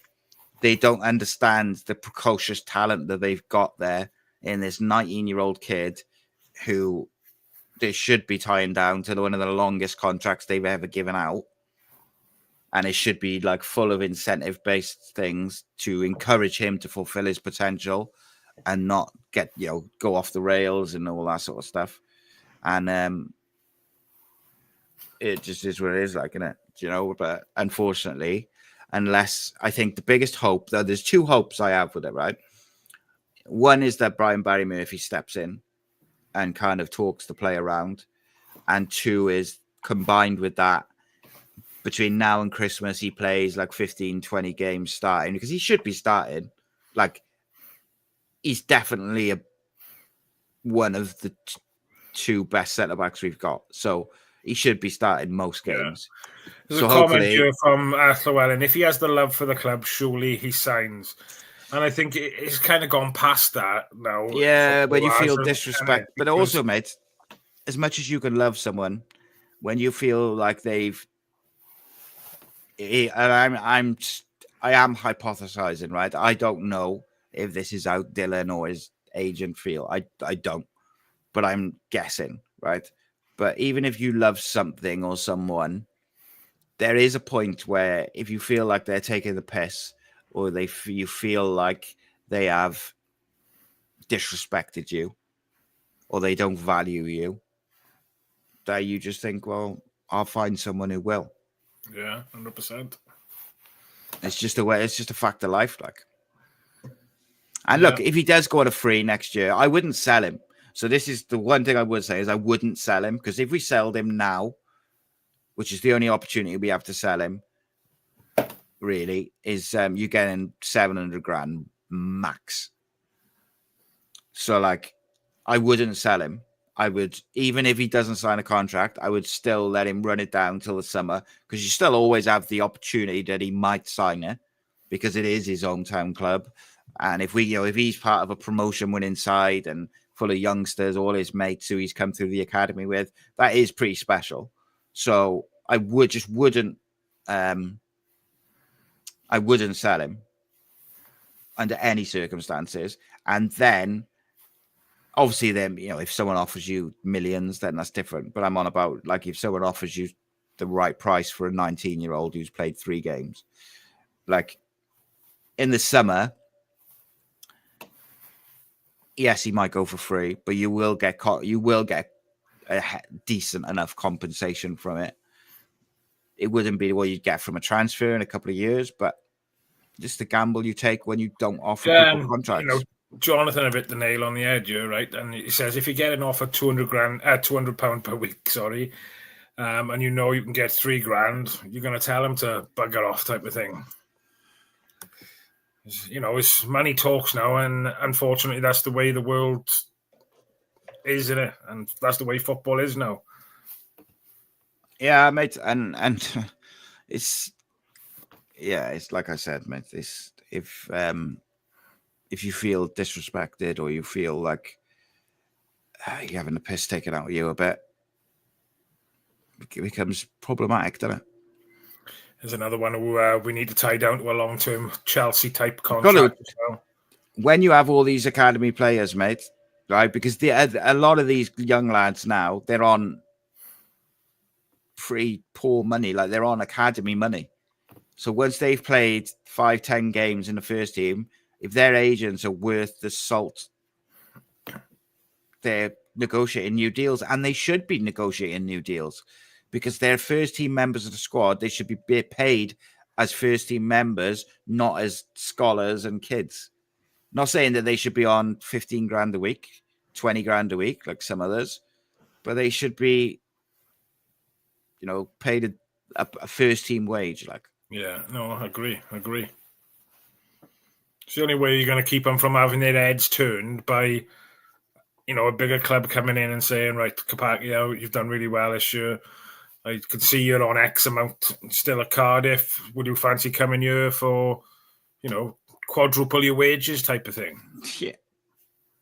They don't understand the precocious talent that they've got there in this 19-year-old kid who they should be tying down to one of the longest contracts they've ever given out. And it should be like full of incentive-based things to encourage him to fulfill his potential and not get, go off the rails and all that sort of stuff. And it just is what it is, like, isn't it? But unfortunately, unless I think the biggest hope, though, there's two hopes I have with it, right? One is that Barry Murphy steps in and kind of talks the play around. And two is combined with that, between now and Christmas, he plays like 15, 20 games starting, because he should be starting. Like, he's definitely one of the two best centre-backs we've got. So he should be starting most games. Yeah. There's a comment here from Llewellyn. If he has the love for the club, surely he signs. And I think it's kind of gone past that now. Yeah, when you feel disrespect. But also, mate, as much as you can love someone, when you feel like they've... And I am hypothesizing, right? I don't know if this is how Dylan or his agent feel. I don't, but I'm guessing, right? But even if you love something or someone, there is a point where if you feel like they're taking the piss, or you feel like they have disrespected you, or they don't value you, that you just think, well, I'll find someone who will. Yeah, 100%. It's just a way. It's just a fact of life, like. And look, if he does go on a free next year, I wouldn't sell him. So this is the one thing I would say is I wouldn't sell him, because if we sold him now, which is the only opportunity we have to sell him, really, is you're getting 700 grand max. So like, I wouldn't sell him. I would, even if he doesn't sign a contract, I would still let him run it down till the summer, because you still always have the opportunity that he might sign it, because it is his hometown club. And if if he's part of a promotion winning side and full of youngsters, all his mates who he's come through the academy with, that is pretty special. So I wouldn't sell him under any circumstances. And then, obviously, then, if someone offers you millions, then that's different. But I'm on about, like, if someone offers you the right price for a 19-year-old who's played 3 games, like, in the summer, yes, he might go for free, but you will get a decent enough compensation from it. It wouldn't be what you'd get from a transfer in a couple of years, but just the gamble you take when you don't offer people contracts. Jonathan have hit the nail on the head here, right? And he says if you get an offer £200 per week, and you know you can get £3,000, you're going to tell him to bugger off, type of thing. It's money talks now, and unfortunately, that's the way the world is, isn't it? And that's the way football is now. Yeah, mate, and it's like I said, mate. If you feel disrespected or you feel like you're having the piss taken out of you a bit, it becomes problematic, doesn't it? There's another one who we need to tie down to a long-term Chelsea-type contract. When you have all these academy players, mate, right? Because a lot of these young lads now, they're on pretty poor money. Like, they're on academy money. So once they've played 5-10 games in the first team, if their agents are worth the salt, they're negotiating new deals, and they should be negotiating new deals because they're first team members of the squad. They should be paid as first team members, not as scholars and kids. Not saying that they should be on 15 grand a week, 20 grand a week, like some others, but they should be, paid a first team wage. Like, yeah, no, I agree. It's the only way you're going to keep them from having their heads turned by, a bigger club coming in and saying, right, Capaccio, you've done really well this year. I can see you're on X amount still at Cardiff. Would you fancy coming here for, quadruple your wages, type of thing? Yeah.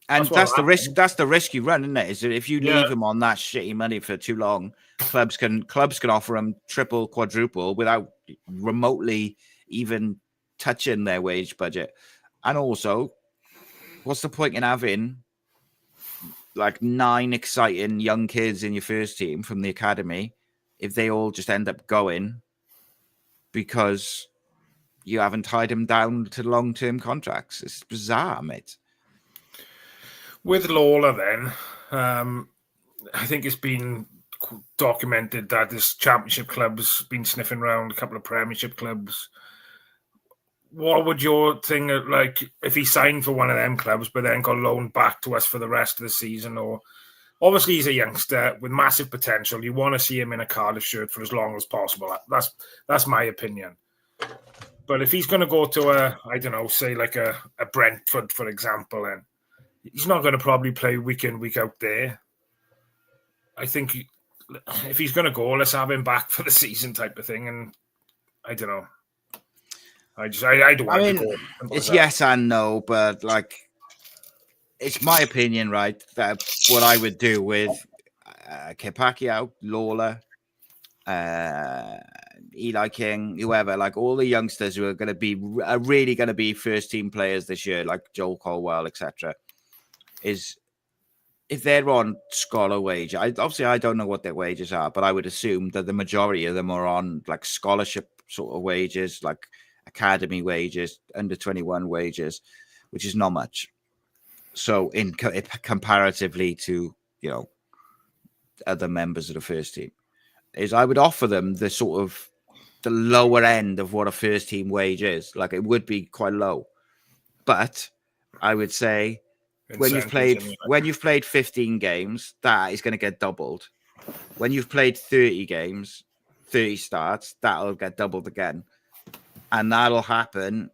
And that's the risk. That's the risk you run, isn't it? Is that if you leave them on that shitty money for too long, clubs can offer them triple, quadruple without remotely even touching their wage budget. And also, what's the point in having like 9 exciting young kids in your first team from the academy if they all just end up going because you haven't tied them down to long-term contracts? It's bizarre, mate. With Lawler, then, I think it's been documented that this championship club's been sniffing around a couple of premiership clubs. What would your thing like if he signed for one of them clubs, but then got loaned back to us for the rest of the season? Or obviously he's a youngster with massive potential. You want to see him in a Cardiff shirt for as long as possible. That's my opinion. But if he's going to go to say like a Brentford, for example, and he's not going to probably play week in, week out there. I think if he's going to go, let's have him back for the season, type of thing. And I don't know. I don't want to go. It's yes and no, but like, it's my opinion, right? That what I would do with Capaccio, Lawler, Eli King, whoever, like all the youngsters who are really going to be first team players this year, like Joel Colwell, etc., is if they're on scholar wage. I don't know what their wages are, but I would assume that the majority of them are on like scholarship sort of wages, like academy wages, under 21 wages, which is not much. So comparatively to other members of the first team, is I would offer them the sort of the lower end of what a first team wage is. Like, it would be quite low, but I would say when you've played 15 games, that is going to get doubled. When you've played 30 games, 30 starts, that'll get doubled again, and that'll happen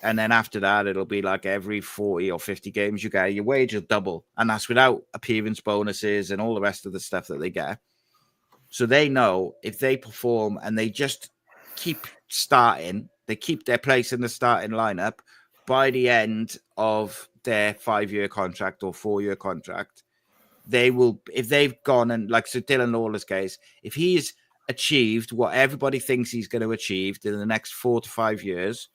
and then after that, it'll be like every 40 or 50 games you get, your wage will double. And that's without appearance bonuses and all the rest of the stuff that they get. So they know if they perform and they just keep starting, they keep their place in the starting lineup, by the end of their 5-year contract or 4-year contract, they will, if they've gone and so Dylan Lawler's case, if he's achieved what everybody thinks he's going to achieve in the next 4 to 5 years,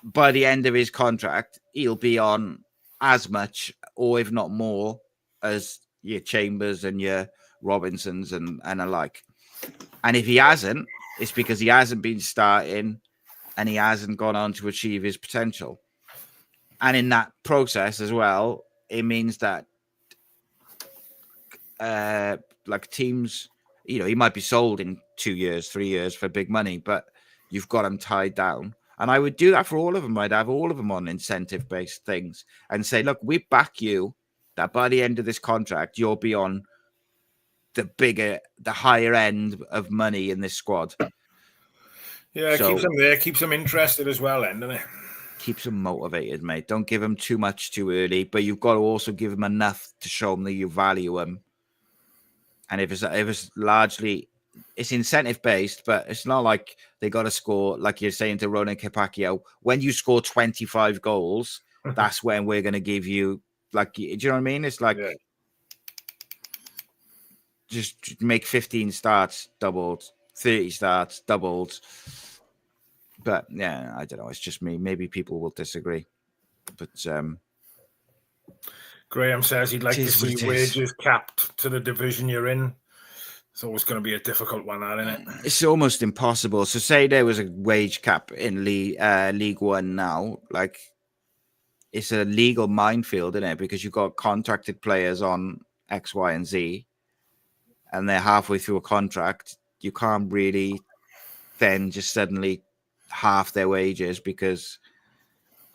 by the end of his contract, he'll be on as much, or if not more, as your Chambers and your Robinsons and alike. And if he hasn't, it's because he hasn't been starting and he hasn't gone on to achieve his potential. And in that process as well, it means that teams, he might be sold in 2 years, 3 years for big money, but you've got him tied down. And I would do that for all of them. I'd have all of them on incentive-based things and say, look, we back you that by the end of this contract, you'll be on the higher end of money in this squad. Yeah, it keeps them there, keeps them interested as well, doesn't it? Keeps them motivated, mate. Don't give them too much too early, but you've got to also give them enough to show them that you value them. And if it's largely, it's incentive based, but it's not like they got to score, like you're saying to Ronan Kipakio, when you score 25 goals, that's when we're going to give you, like, do you know what I mean? It's like, just make 15 starts, doubled, 30 starts, doubled. But yeah, I don't know. It's just me. Maybe people will disagree. But Graham says he'd like to see wages capped to the division you're in. It's always going to be a difficult one, isn't it? It's almost impossible. So say there was a wage cap in League One now, like it's a legal minefield, isn't it? Because you've got contracted players on X, Y, and Z, and they're halfway through a contract. You can't really then just suddenly half their wages, because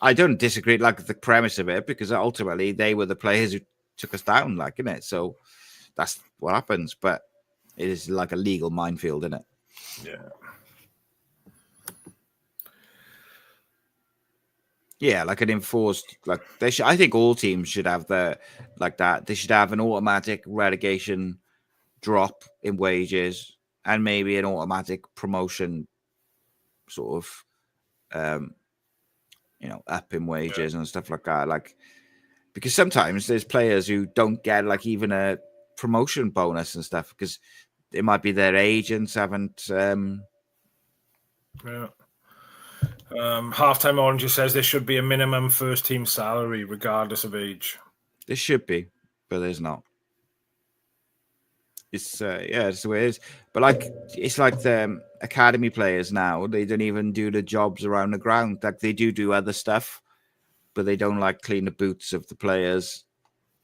I don't disagree like the premise of it, because ultimately they were the players who took us down, like, isn't it? So that's what happens, but it is like a legal minefield, isn't it? Yeah, like an enforced, like they should. I think all teams should have that. They should have an automatic relegation drop in wages and maybe an automatic promotion sort of up in wages and stuff like that. Like, because sometimes there's players who don't get like even a promotion bonus and stuff because it might be their agents haven't. Halftime Orange says there should be a minimum first team salary regardless of age. There should be, but there's not. It's it's the way it is. But like it's like the academy players now, they don't even do the jobs around the ground. Like they do other stuff, but they don't like clean the boots of the players,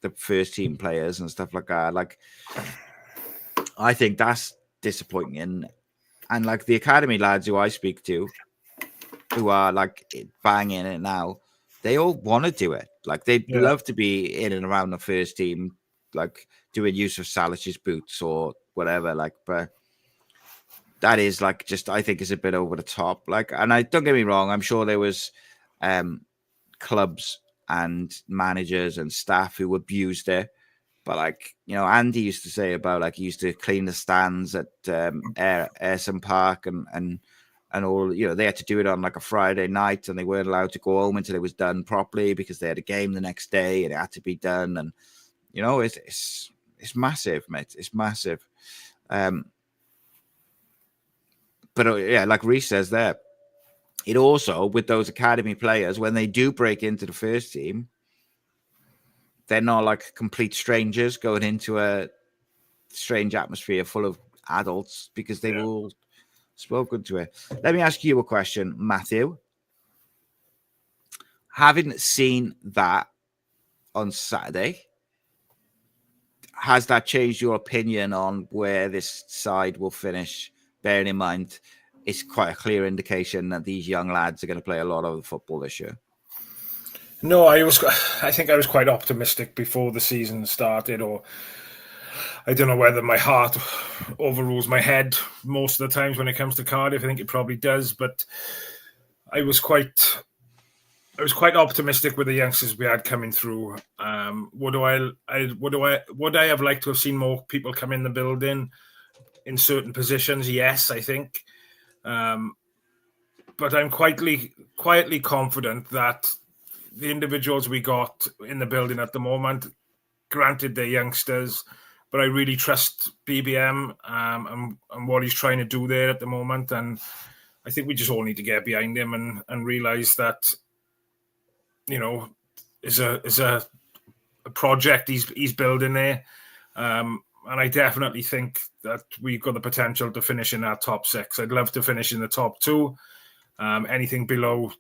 the first team players and stuff like that. Like I think that's disappointing. And like the academy lads who I speak to, who are like banging it now, they all want to do it. Like they'd love to be in and around the first team, like doing use of Salish's boots or whatever. Like, but that is like just I think is a bit over the top. Like, and I don't get me wrong, I'm sure there was clubs and managers and staff who abused it. But like, Andy used to say about like he used to clean the stands at Ayrton Park and all, they had to do it on like a Friday night and they weren't allowed to go home until it was done properly because they had a game the next day and it had to be done. And, it's massive, mate. It's massive. But like Rhys says there, it also, with those academy players, when they do break into the first team, they're not like complete strangers going into a strange atmosphere full of adults because they've all spoken to it. Let me ask you a question, Matthew. Having seen that on Saturday, has that changed your opinion on where this side will finish? Bearing in mind, it's quite a clear indication that these young lads are going to play a lot of football this year. No, I think I was quite optimistic before the season started, or I don't know whether my heart overrules my head most of the times when it comes to Cardiff. I think it probably does, but I was quite optimistic with the youngsters we had coming through. Would I have liked to have seen more people come in the building in certain positions? Yes, I think. But I'm quietly confident that the individuals we got in the building at the moment, granted they're youngsters, but I really trust BBM and what he's trying to do there at the moment. And I think we just all need to get behind him and realise that, is a project he's building there. And I definitely think that we've got the potential to finish in our top six. I'd love to finish in the top two. Anything below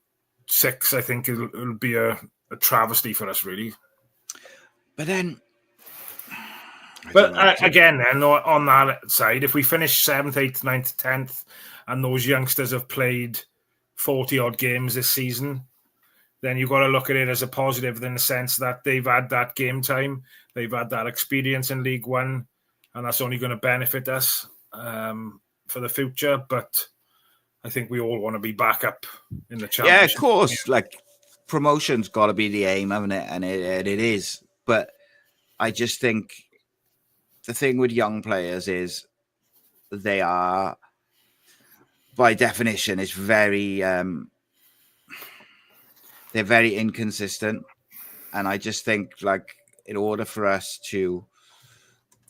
6, I think it'll be a travesty for us, really. But then, again, on that side, if we finish 7th, 8th, 9th, 10th, and those youngsters have played 40-odd games this season, then you've got to look at it as a positive in the sense that they've had that game time, they've had that experience in League One, and that's only going to benefit us for the future. But I think we all want to be back up in the championship. Yeah, of course. Like, promotion's got to be the aim, haven't it? And it is. But I just think the thing with young players is they are, by definition, is very they're very inconsistent. And I just think, like, in order for us to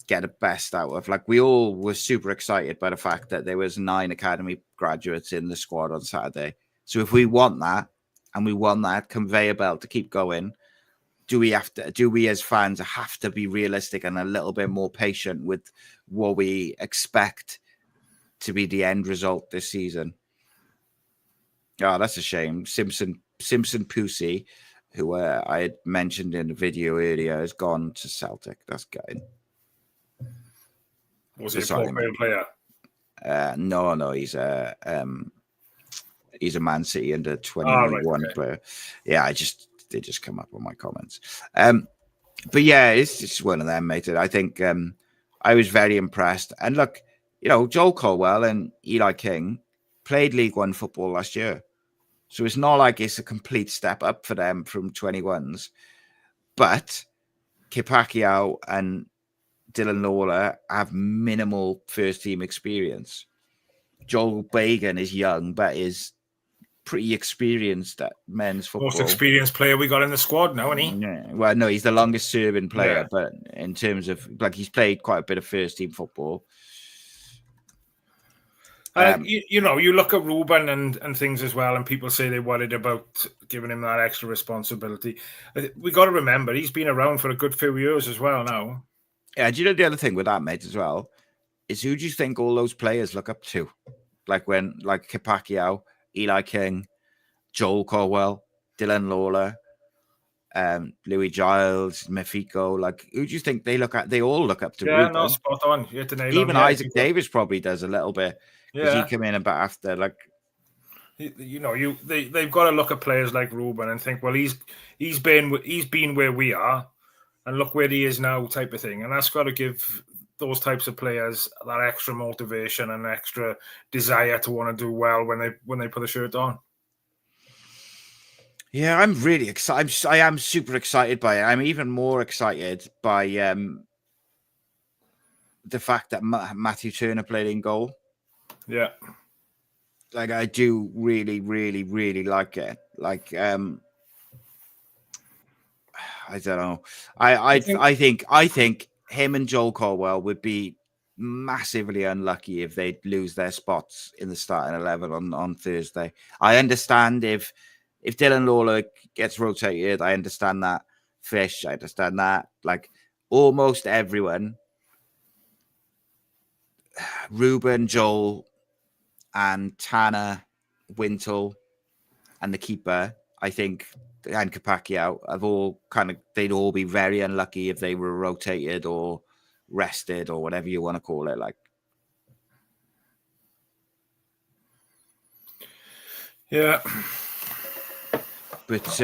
get the best out of, like, we all were super excited by the fact that there was 9 academy graduates in the squad on Saturday. So if we want that, and we want that conveyor belt to keep going, do we as fans have to be realistic and a little bit more patient with what we expect to be the end result this season? Oh, that's a shame. Simpson Pussy, who I had mentioned in the video earlier, has gone to Celtic. That's good. Was he a Portland player? No, he's a Man City under 21 player. Yeah, they just come up on my comments. But yeah, it's just one of them, mate. I think I was very impressed. And look, you know, Joel Colwell and Eli King played League One football last year. So it's not like it's a complete step up for them from 21s. But Kipakio and Dylan Lawler have minimal first team experience. Joel Bagan is young, but is pretty experienced at men's football. Most experienced player we got in the squad now, isn't he? Yeah. Well, no, he's the longest serving player, but in terms of, like, he's played quite a bit of first team football. You know, you look at Ruben and things as well, and people say they're worried about giving him that extra responsibility. We got to remember he's been around for a good few years as well now. Yeah, do you know the other thing with that, mate, as well, is who do you think all those players look up to? Like Kipakio, Eli King, Joel Colwell, Dylan Lawler, Louis Giles, Mefico. Like, who do you think they look at? They all look up to. Yeah, Ruben. No, spot on. Even Isaac Davis probably does a little bit. Because he came in about after, like, you know, they've got to look at players like Ruben and think, well, he's been where we are, and look where he is now, type of thing. And that's got to give those types of players that extra motivation and extra desire to want to do well when they put the shirt on. Yeah, I'm really excited. I am super excited by it. I'm even more excited by the fact that Matthew Turner played in goal. Yeah. Like, I do really, really, really like it. Like, I don't know. I think him and Joel Colwell would be massively unlucky if they lose their spots in the starting 11 on Thursday. I understand if Dylan Lawler gets rotated, I understand that. Fish, I understand that. Like, almost everyone, Ruben, Joel, and Tanner, Wintle, and the keeper, I think, and Kipakio have all they'd all be very unlucky if they were rotated or rested or whatever you want to call it. Like, yeah. But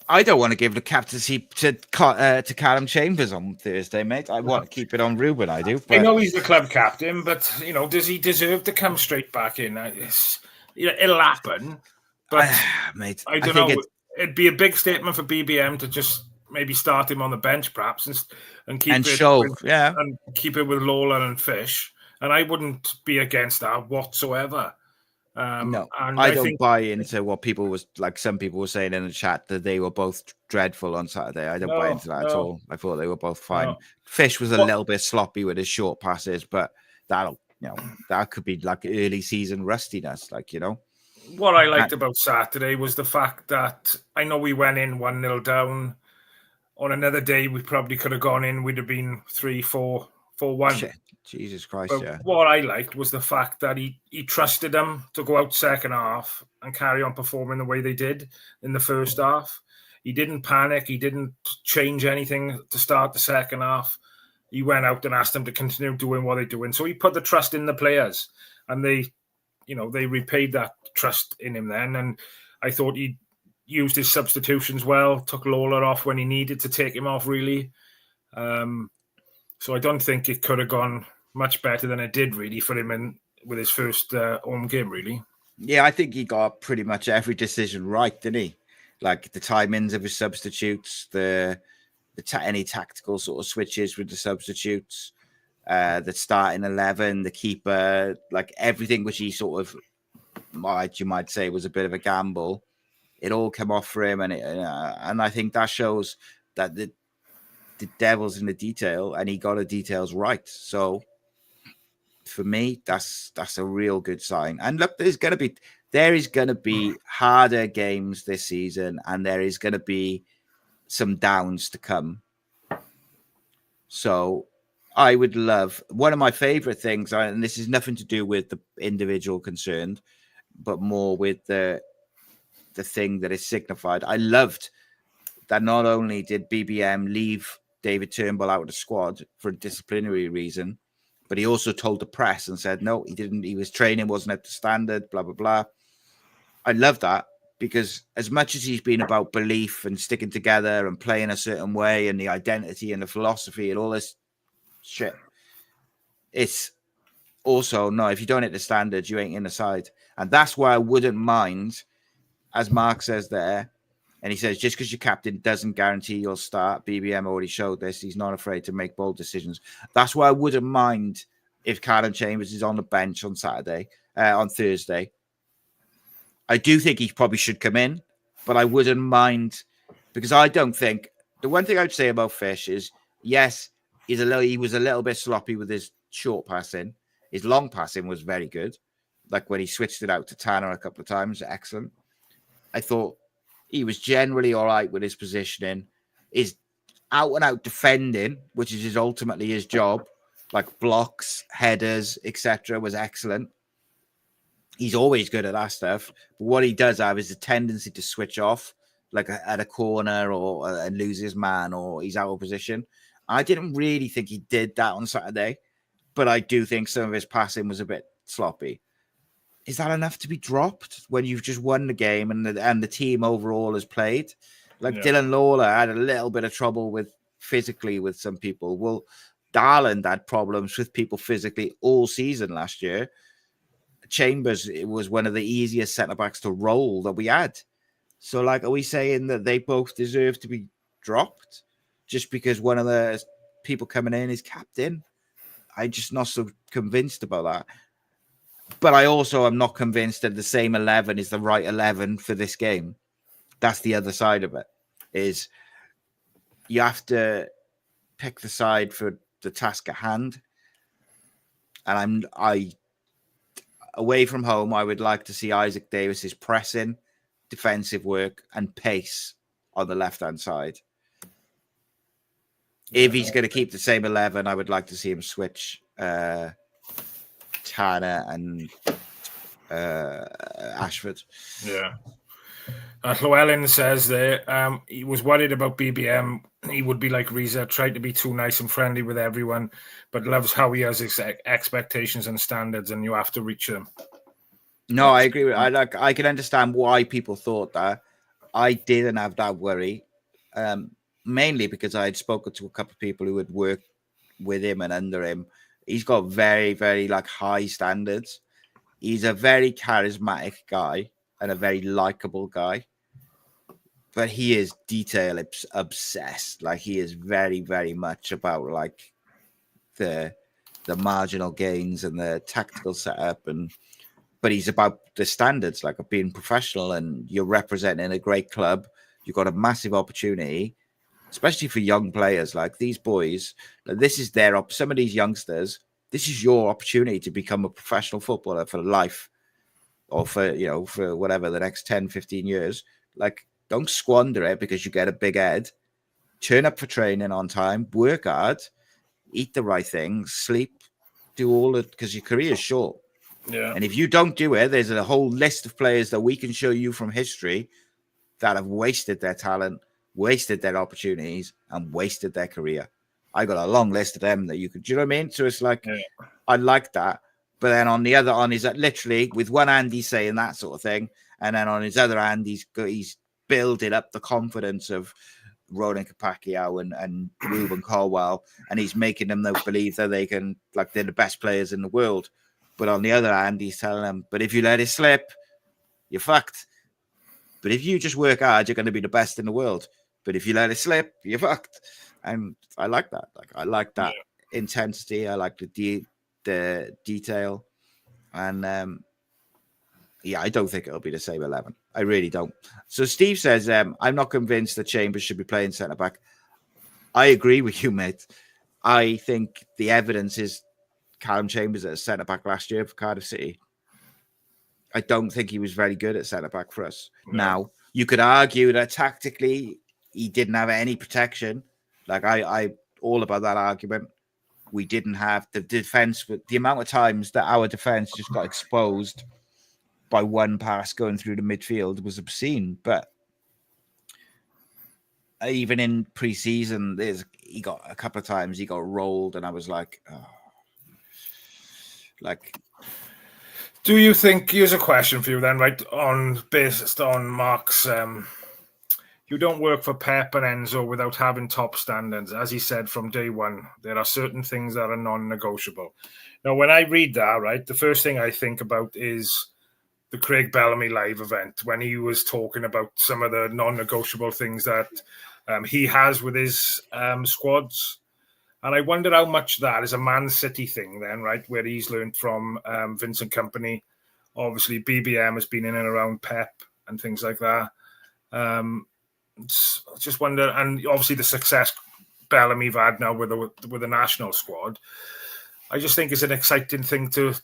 I don't want to give the captaincy to Callum Chambers on Thursday, mate. I want to keep it on Ruben. I do. But... I know he's the club captain, but you know, does he deserve to come straight back in? It'll happen, but mate, I don't know. It'd be a big statement for BBM to just maybe start him on the bench, perhaps, and keep keep it with Lawler and Fish. And I wouldn't be against that whatsoever. No, I don't buy into what some people were saying in the chat that they were both dreadful on Saturday. I don't buy into that at all. I thought they were both fine. No. Fish was a little bit sloppy with his short passes, but that could be like early season rustiness, like, you know. What I liked about Saturday was the fact that I know we went in 1-0 down. On another day, we probably could have gone in. We'd have been 3-4, 4-1. Jesus Christ, but what I liked was the fact that he trusted them to go out second half and carry on performing the way they did in the first half. He didn't panic. He didn't change anything to start the second half. He went out and asked them to continue doing what they're doing. So he put the trust in the players, and they they repaid that trust in him then. And I thought he used his substitutions well, took Lawler off when he needed to take him off, really. So I don't think it could have gone much better than it did, really, for him with his first home game, really. Yeah, I think he got pretty much every decision right, didn't he? Like the timings of his substitutes, any tactical sort of switches with the substitutes, the starting 11, the keeper, like everything which he sort of, you might say, was a bit of a gamble. It all came off for him, and I think that shows that the devil's in the detail, and he got the details right. So for me, that's a real good sign. And look, there is going to be harder games this season, and there is going to be some downs to come. So I would love, one of my favorite things, and this is nothing to do with the individual concerned, but more with the thing that is signified. I loved that not only did BBM leave David Turnbull out of the squad for a disciplinary reason, but he also told the press and said, no, he didn't. His training wasn't up to standard, blah, blah, blah. I love that, because as much as he's been about belief and sticking together and playing a certain way and the identity and the philosophy and all this shit, it's also, no, if you don't hit the standards, you ain't in the side. And that's why I wouldn't mind, as Mark says there, and he says, just because your captain doesn't guarantee you'll start, BBM already showed this. He's not afraid to make bold decisions. That's why I wouldn't mind if Callum Chambers is on the bench on Thursday. I do think he probably should come in, but I wouldn't mind, because I don't think, the one thing I'd say about Fish is, yes, he was a little bit sloppy with his short passing. His long passing was very good. Like when he switched it out to Tanner a couple of times, excellent. I thought he was generally all right with his positioning. His out-and-out defending, which is ultimately his job, like blocks, headers, etc., was excellent. He's always good at that stuff. But what he does have is a tendency to switch off, like at a corner and lose his man, or he's out of position. I didn't really think he did that on Saturday, but I do think some of his passing was a bit sloppy. Is that enough to be dropped when you've just won the game and the team overall has played? Like Dylan Lawler had a little bit of trouble physically with some people. Well, Darland had problems with people physically all season last year. Chambers, it was one of the easiest centre-backs to roll that we had. So, like, are we saying that they both deserve to be dropped just because one of the people coming in is captain? I'm just not so convinced about that. But I also am not convinced that the same 11 is the right 11 for this game. That's the other side of it, is you have to pick the side for the task at hand. And away from home, I would like to see Isaac Davis's pressing, defensive work, and pace on the left-hand side. If he's going to keep the same 11, I would like to see him switch Tanner and Ashford. Yeah. Llewellyn says there he was worried about BBM. He would be like Rhys, tried to be too nice and friendly with everyone, but loves how he has his expectations and standards, and you have to reach them. No, I agree. I can understand why people thought that. I didn't have that worry, mainly because I had spoken to a couple of people who had worked with him and under him. He's got very, very high standards. He's a very charismatic guy and a very likable guy. But he is detail obsessed. Like, he is very, very much about the marginal gains and the tactical setup, but he's about the standards, like of being professional, and you're representing a great club. You've got a massive opportunity, especially for young players like these boys. This is some of these youngsters. This is your opportunity to become a professional footballer for life, or for whatever, the next 10, 15 years. Don't squander it because you get a big head. Turn up for training on time, work hard, eat the right things, sleep, do all it, because your career is short. Yeah. And if you don't do it, there's a whole list of players that we can show you from history that have wasted their talent, wasted their opportunities, and wasted their career. I got a long list of them that you could, do you know what I mean? So it's I like that. But then on his literally with one hand he's saying that sort of thing, and then on his other hand he's building up the confidence of Ronan Kapacchio and Ruben Colwell, and he's making them believe that they can, like, they're the best players in the world. But on the other hand, he's telling them, but if you let it slip, you're fucked. But if you just work hard, you're going to be the best in the world. But if you let it slip, you're fucked. And I like that. Like, I like that intensity. I like the detail. And I don't think it'll be the same 11. I really don't. So Steve says, I'm not convinced that Chambers should be playing centre-back. I agree with you, mate. I think the evidence is Callum Chambers at centre-back last year for Cardiff City. I don't think he was very good at centre-back for us. No. Now, you could argue that tactically he didn't have any protection. Like, I all about that argument. We didn't have the defence, but the amount of times that our defence just got exposed by one pass going through the midfield was obscene. But even in pre-season, he got a couple of times he got rolled, and I was like, oh. Like, do you think? Here's a question for you then, right? Based on Mark's, you don't work for Pep and Enzo without having top standards. As he said from day one, there are certain things that are non-negotiable. Now, when I read that, right, the first thing I think about is the Craig Bellamy live event when he was talking about some of the non-negotiable things that he has with his squads. And I wonder how much that is a Man City thing then, right, where he's learned from Vincent Kompany. Obviously, BBM has been in and around Pep and things like that. Just wonder, and obviously the success Bellamy've had now with the national squad. I just think it's an exciting thing to,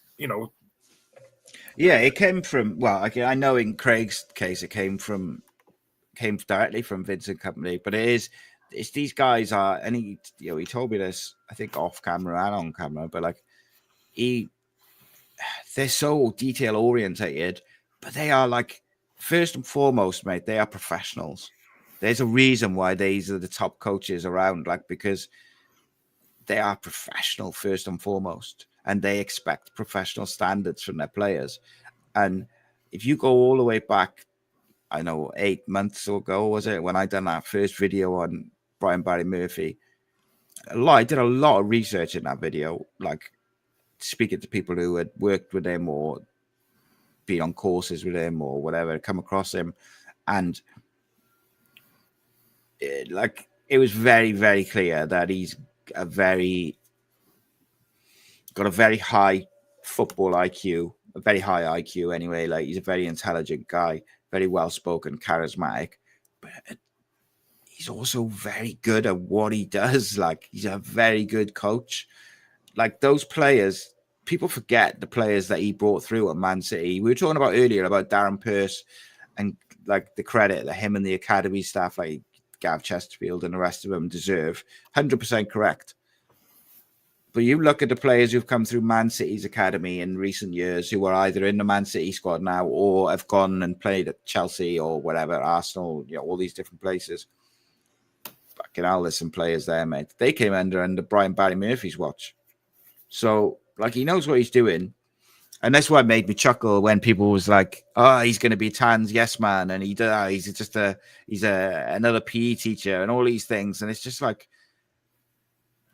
Yeah, it came from, well, I know in Craig's case it came directly from Vincent Kompany, but it's these guys are, and he told me this, I think off camera and on camera, but like they're so detail orientated, but they are, like, first and foremost, mate, they are professionals. There's a reason why these are the top coaches around, like, because they are professional first and foremost, and they expect professional standards from their players. And if you go all the way back, I know 8 months ago, was it, when I done that first video on Brian Barry Murphy, I did a lot of research in that video, like speaking to people who had worked with him or been on courses with him or whatever, come across him. And it was very, very clear that he's got a very high football IQ, a very high IQ anyway. Like, he's a very intelligent guy, very well-spoken, charismatic, but he's also very good at what he does. Like, he's a very good coach. Like, those players, people forget the players that he brought through at Man City. We were talking about earlier about Darren Pearce and, like, the credit that him and the academy staff, like Gav Chesterfield and the rest of them, deserve. 100% correct. But you look at the players who've come through Man City's academy in recent years, who are either in the Man City squad now or have gone and played at Chelsea or whatever, Arsenal, all these different places. Fucking hell, there's some players there, mate. They came under Brian Barry Murphy's watch. So, like, he knows what he's doing. And that's what made me chuckle when people was like, oh, he's going to be Tan's yes man. And he's just another PE teacher and all these things. And it's just like,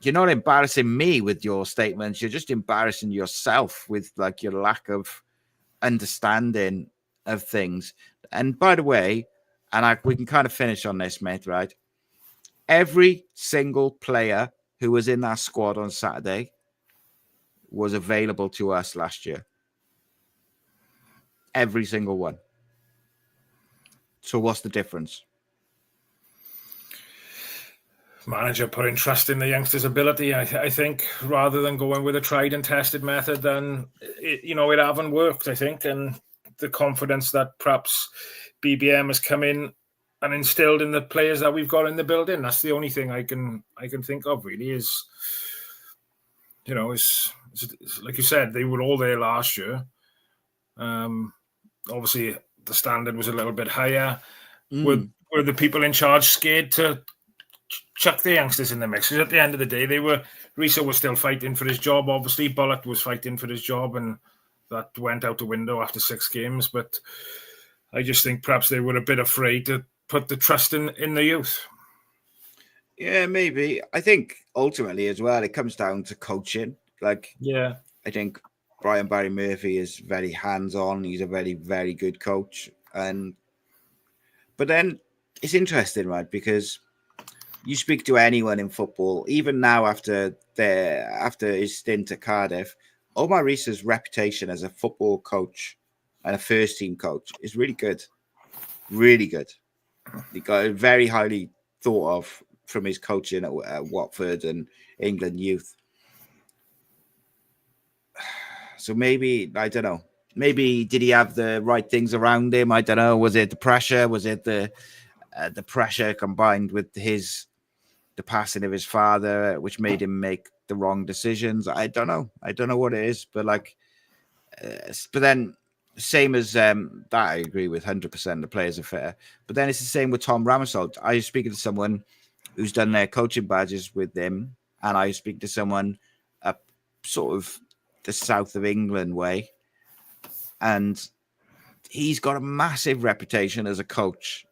you're not embarrassing me with your statements. You're just embarrassing yourself with, like, your lack of understanding of things. And by the way, and we can kind of finish on this, mate, right? Every single player who was in that squad on Saturday was available to us last year. Every single one. So what's the difference? Manager putting trust in the youngsters' ability, I think, rather than going with a tried and tested method, then it haven't worked, I think. And the confidence that perhaps BBM has come in and instilled in the players that we've got in the building. That's the only thing I can think of, really, is, it's like you said, they were all there last year. Obviously, the standard was a little bit higher. Were the people in charge scared to chuck the youngsters in the mix? Because at the end of the day, they were Rhys was still fighting for his job. Obviously, Bullock was fighting for his job, and that went out the window after 6 games. But I just think perhaps they were a bit afraid to put the trust in the youth. Yeah, maybe. I think ultimately as well, it comes down to coaching. Like, yeah, I think Brian Barry Murphy is very hands-on. He's a very, very good coach. But then it's interesting, right? Because you speak to anyone in football, even now after his stint at Cardiff, Omar Rhys's reputation as a football coach and a first-team coach is really good. Really good. He got very highly thought of from his coaching at Watford and England youth. So maybe, I don't know. Maybe did he have the right things around him? I don't know. Was it the pressure? Was it the pressure combined with the passing of his father, which made him make the wrong decisions? I don't know. I don't know what it is, but but then same as that, I agree with 100%. The players are fair, but then it's the same with Tom Ramasolt. I was speaking to someone who's done their coaching badges with him, and I speak to someone up sort of the south of England way, and he's got a massive reputation as a coach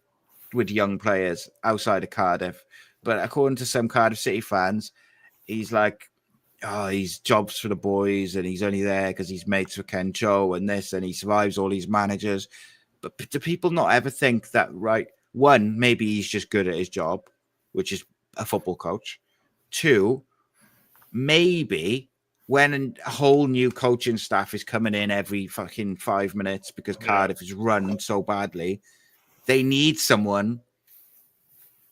with young players outside of Cardiff. But according to some Cardiff City fans, he's like, oh, he's jobs for the boys, and he's only there because he's mates with Ken Cho and this, and he survives all these managers. But do people not ever think that, right? One, maybe he's just good at his job, which is a football coach. Two, maybe when a whole new coaching staff is coming in every fucking 5 minutes because Cardiff is run so badly, they need someone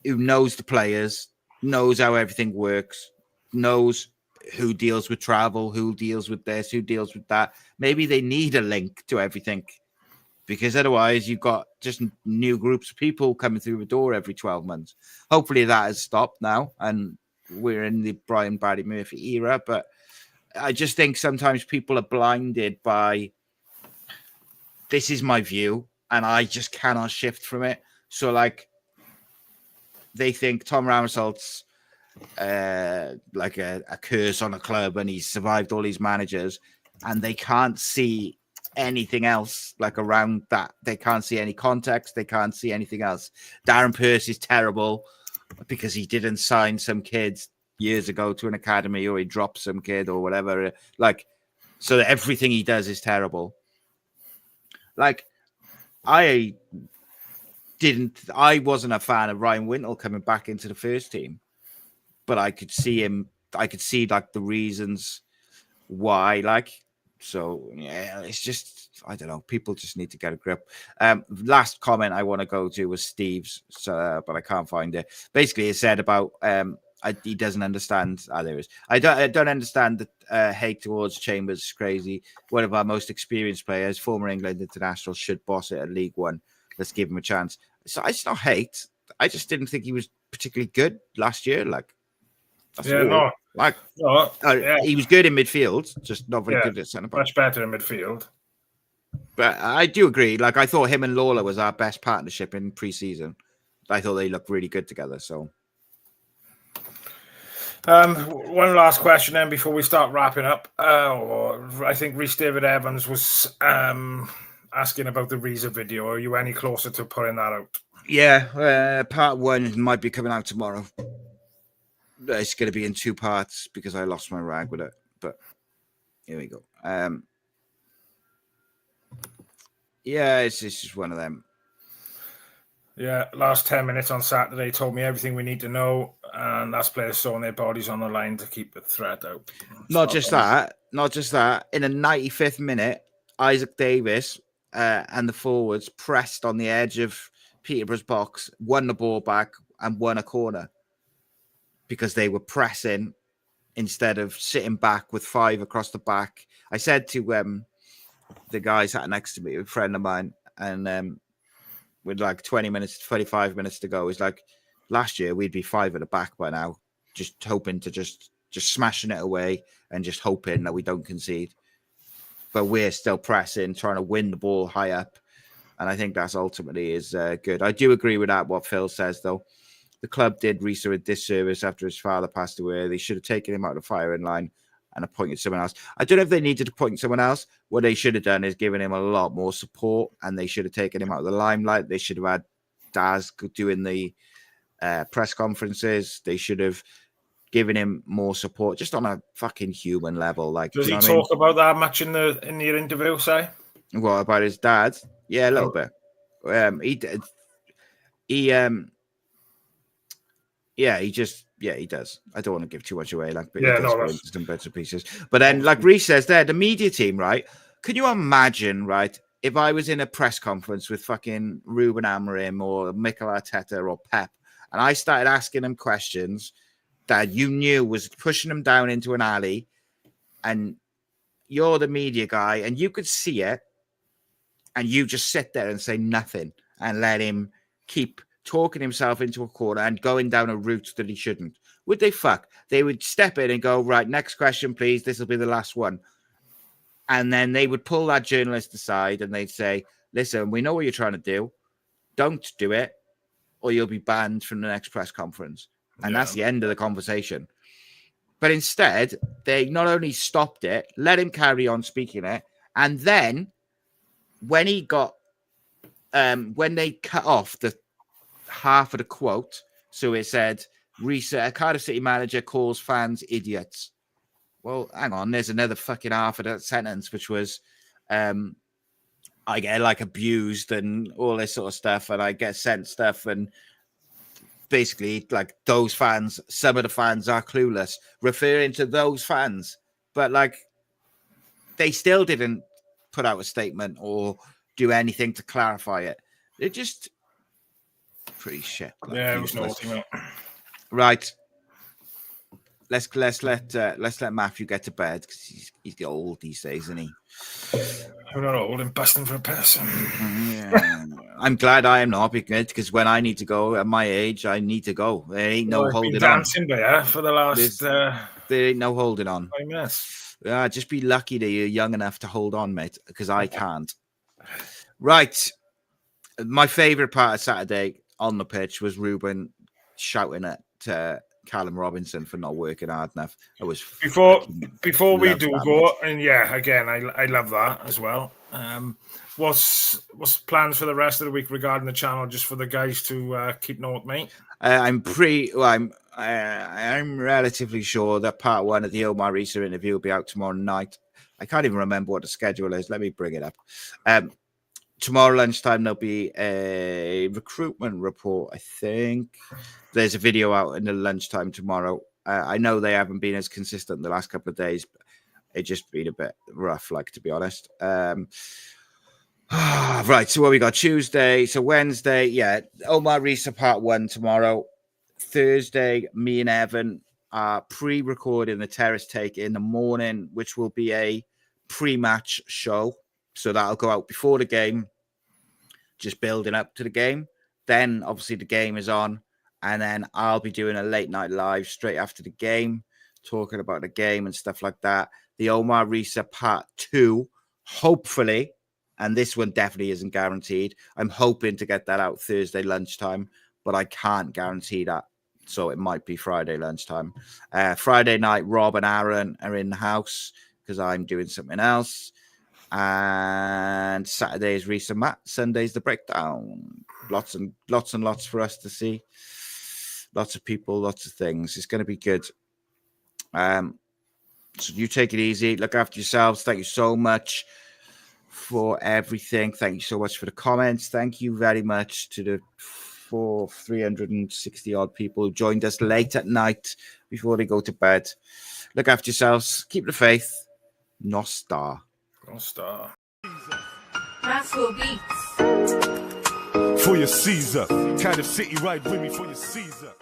who knows the players, knows how everything works, knows who deals with travel, who deals with this, who deals with that. Maybe they need a link to everything, because otherwise you've got just new groups of people coming through the door every 12 months. Hopefully that has stopped now, and we're in the Brian Barry Murphy era. But I just think sometimes people are blinded by, this is my view, and I just cannot shift from it. So, like, they think Tom Ramasolt's like a curse on a club, and he's survived all these managers, and they can't see anything else like around that. They can't see any context. They can't see anything else. Darren Pearce is terrible because he didn't sign some kids years ago to an academy, or he dropped some kid or whatever. Like, so everything he does is terrible. Like, I wasn't a fan of Ryan Wintle coming back into the first team, but I could see like the reasons why, like, so yeah, it's just, I don't know, people just need to get a grip. Last comment I want to go to was Steve's, but I can't find it. Basically, it said about he doesn't understand. There is. I don't understand that hate towards Chambers is crazy. One of our most experienced players, former England international, should boss it at League One. Let's give him a chance. So it's not hate. I just didn't think he was particularly good last year. Like, that's yeah, no, like, no, yeah. He was good in midfield, just not very good at centre back. Much better in midfield. But I do agree. Like, I thought him and Lawler was our best partnership in pre-season. I thought they looked really good together. So, one last question then before we start wrapping up. I think Rhys David Evans was asking about the Rhys video. Are you any closer to putting that out? Yeah, part 1 might be coming out tomorrow. It's going to be in 2 parts because I lost my rag with it. But here we go. Yeah, it's just one of them. Yeah, last 10 minutes on Saturday told me everything we need to know, and that's players throwing their bodies on the line to keep the threat out. Not just that. In a 95th minute, Isaac Davis and the forwards pressed on the edge of Peterborough's box, won the ball back, and won a corner because they were pressing instead of sitting back with 5 across the back. I said to the guy sat next to me, a friend of mine, and with like 20 minutes, 25 minutes to go, it's like last year we'd be 5 at the back by now, just hoping to just smashing it away and just hoping that we don't concede. But we're still pressing, trying to win the ball high up. And I think that's ultimately is good. I do agree with that, what Phil says, though. the club did Rhys a disservice after his father passed away. They should have taken him out of the firing line and appointed someone else. I don't know if they needed to appoint someone else. What they should have done is given him a lot more support, and they should have taken him out of the limelight. They should have had Daz doing the press conferences. They should have given him more support, just on a fucking human level. Like, does he talk about that much in your interview? Say, what about his dad? Yeah, a little bit. He does. I don't want to give too much away, like, but he does some bits and pieces. But then, like Rhys says there, the media team, right? Can you imagine, right, if I was in a press conference with fucking Ruben Amorim or Mikel Arteta or Pep, and I started asking them questions that you knew was pushing them down into an alley, and you're the media guy, and you could see it, and you just sit there and say nothing and let him keep talking himself into a corner and going down a route that he shouldn't. Would they fuck? They would step in and go, right, next question, please. This will be the last one. And then they would pull that journalist aside and they'd say, listen, we know what you're trying to do. Don't do it, or you'll be banned from the next press conference. And that's the end of the conversation. But instead, they not only stopped it, let him carry on speaking it, and then when he got, when they cut off the half of the quote, so it said, Rhys, Cardiff City manager calls fans idiots. Well, hang on, there's another fucking half of that sentence, which was, I get like abused and all this sort of stuff, and I get sent stuff, and basically like those fans, some of the fans are clueless, referring to those fans, but like they still didn't put out a statement or do anything to clarify it. They're just pretty shit. Like, it was naughty, mate. Right. Let's let Matthew get to bed because he's got old these days, isn't he? I'm not old and busting for a person. Yeah. I'm glad I am not, because when I need to go at my age, I need to go. There ain't no holding on. Dancing there for the last. There ain't no holding on. I miss. Just be lucky that you're young enough to hold on, mate, because I can't. Right. My favourite part of Saturday on the pitch was Ruben shouting at Callum Robinson for not working hard enough. It was before we do go, and again, I love that as well. What's plans for the rest of the week regarding the channel, just for the guys to keep note, mate? I'm relatively sure that part one of the Omar Rhys interview will be out tomorrow night. I can't even remember what the schedule is. Let me bring it up. Tomorrow lunchtime, there'll be a recruitment report, I think. There's a video out in the lunchtime tomorrow. I know they haven't been as consistent the last couple of days, but it's just been a bit rough, like, to be honest. Right, so what we got? Tuesday, so Wednesday, Omar Rhys part one tomorrow. Thursday, me and Evan are pre-recording the Terrace Take in the morning, which will be a pre-match show. So that'll go out before the game, just building up to the game. Then, obviously, the game is on. And then I'll be doing a late night live straight after the game, talking about the game and stuff like that. The Omar Rhys part two, hopefully, and this one definitely isn't guaranteed. I'm hoping to get that out Thursday lunchtime, but I can't guarantee that. So it might be Friday lunchtime. Friday night, Rob and Aaron are in the house because I'm doing something else. And Saturday is Rhys and Matt. Sunday's the breakdown. Lots and lots for us to see. Lots of people, lots of things. It's going to be good. So you take it easy. Look after yourselves. Thank you so much for everything. Thank you so much for the comments. Thank you very much to the 360 odd people who joined us late at night before they go to bed. Look after yourselves. Keep the faith. Nostar. Rascal Beats. For your Caesar. Cardiff City, ride with me for your Caesar.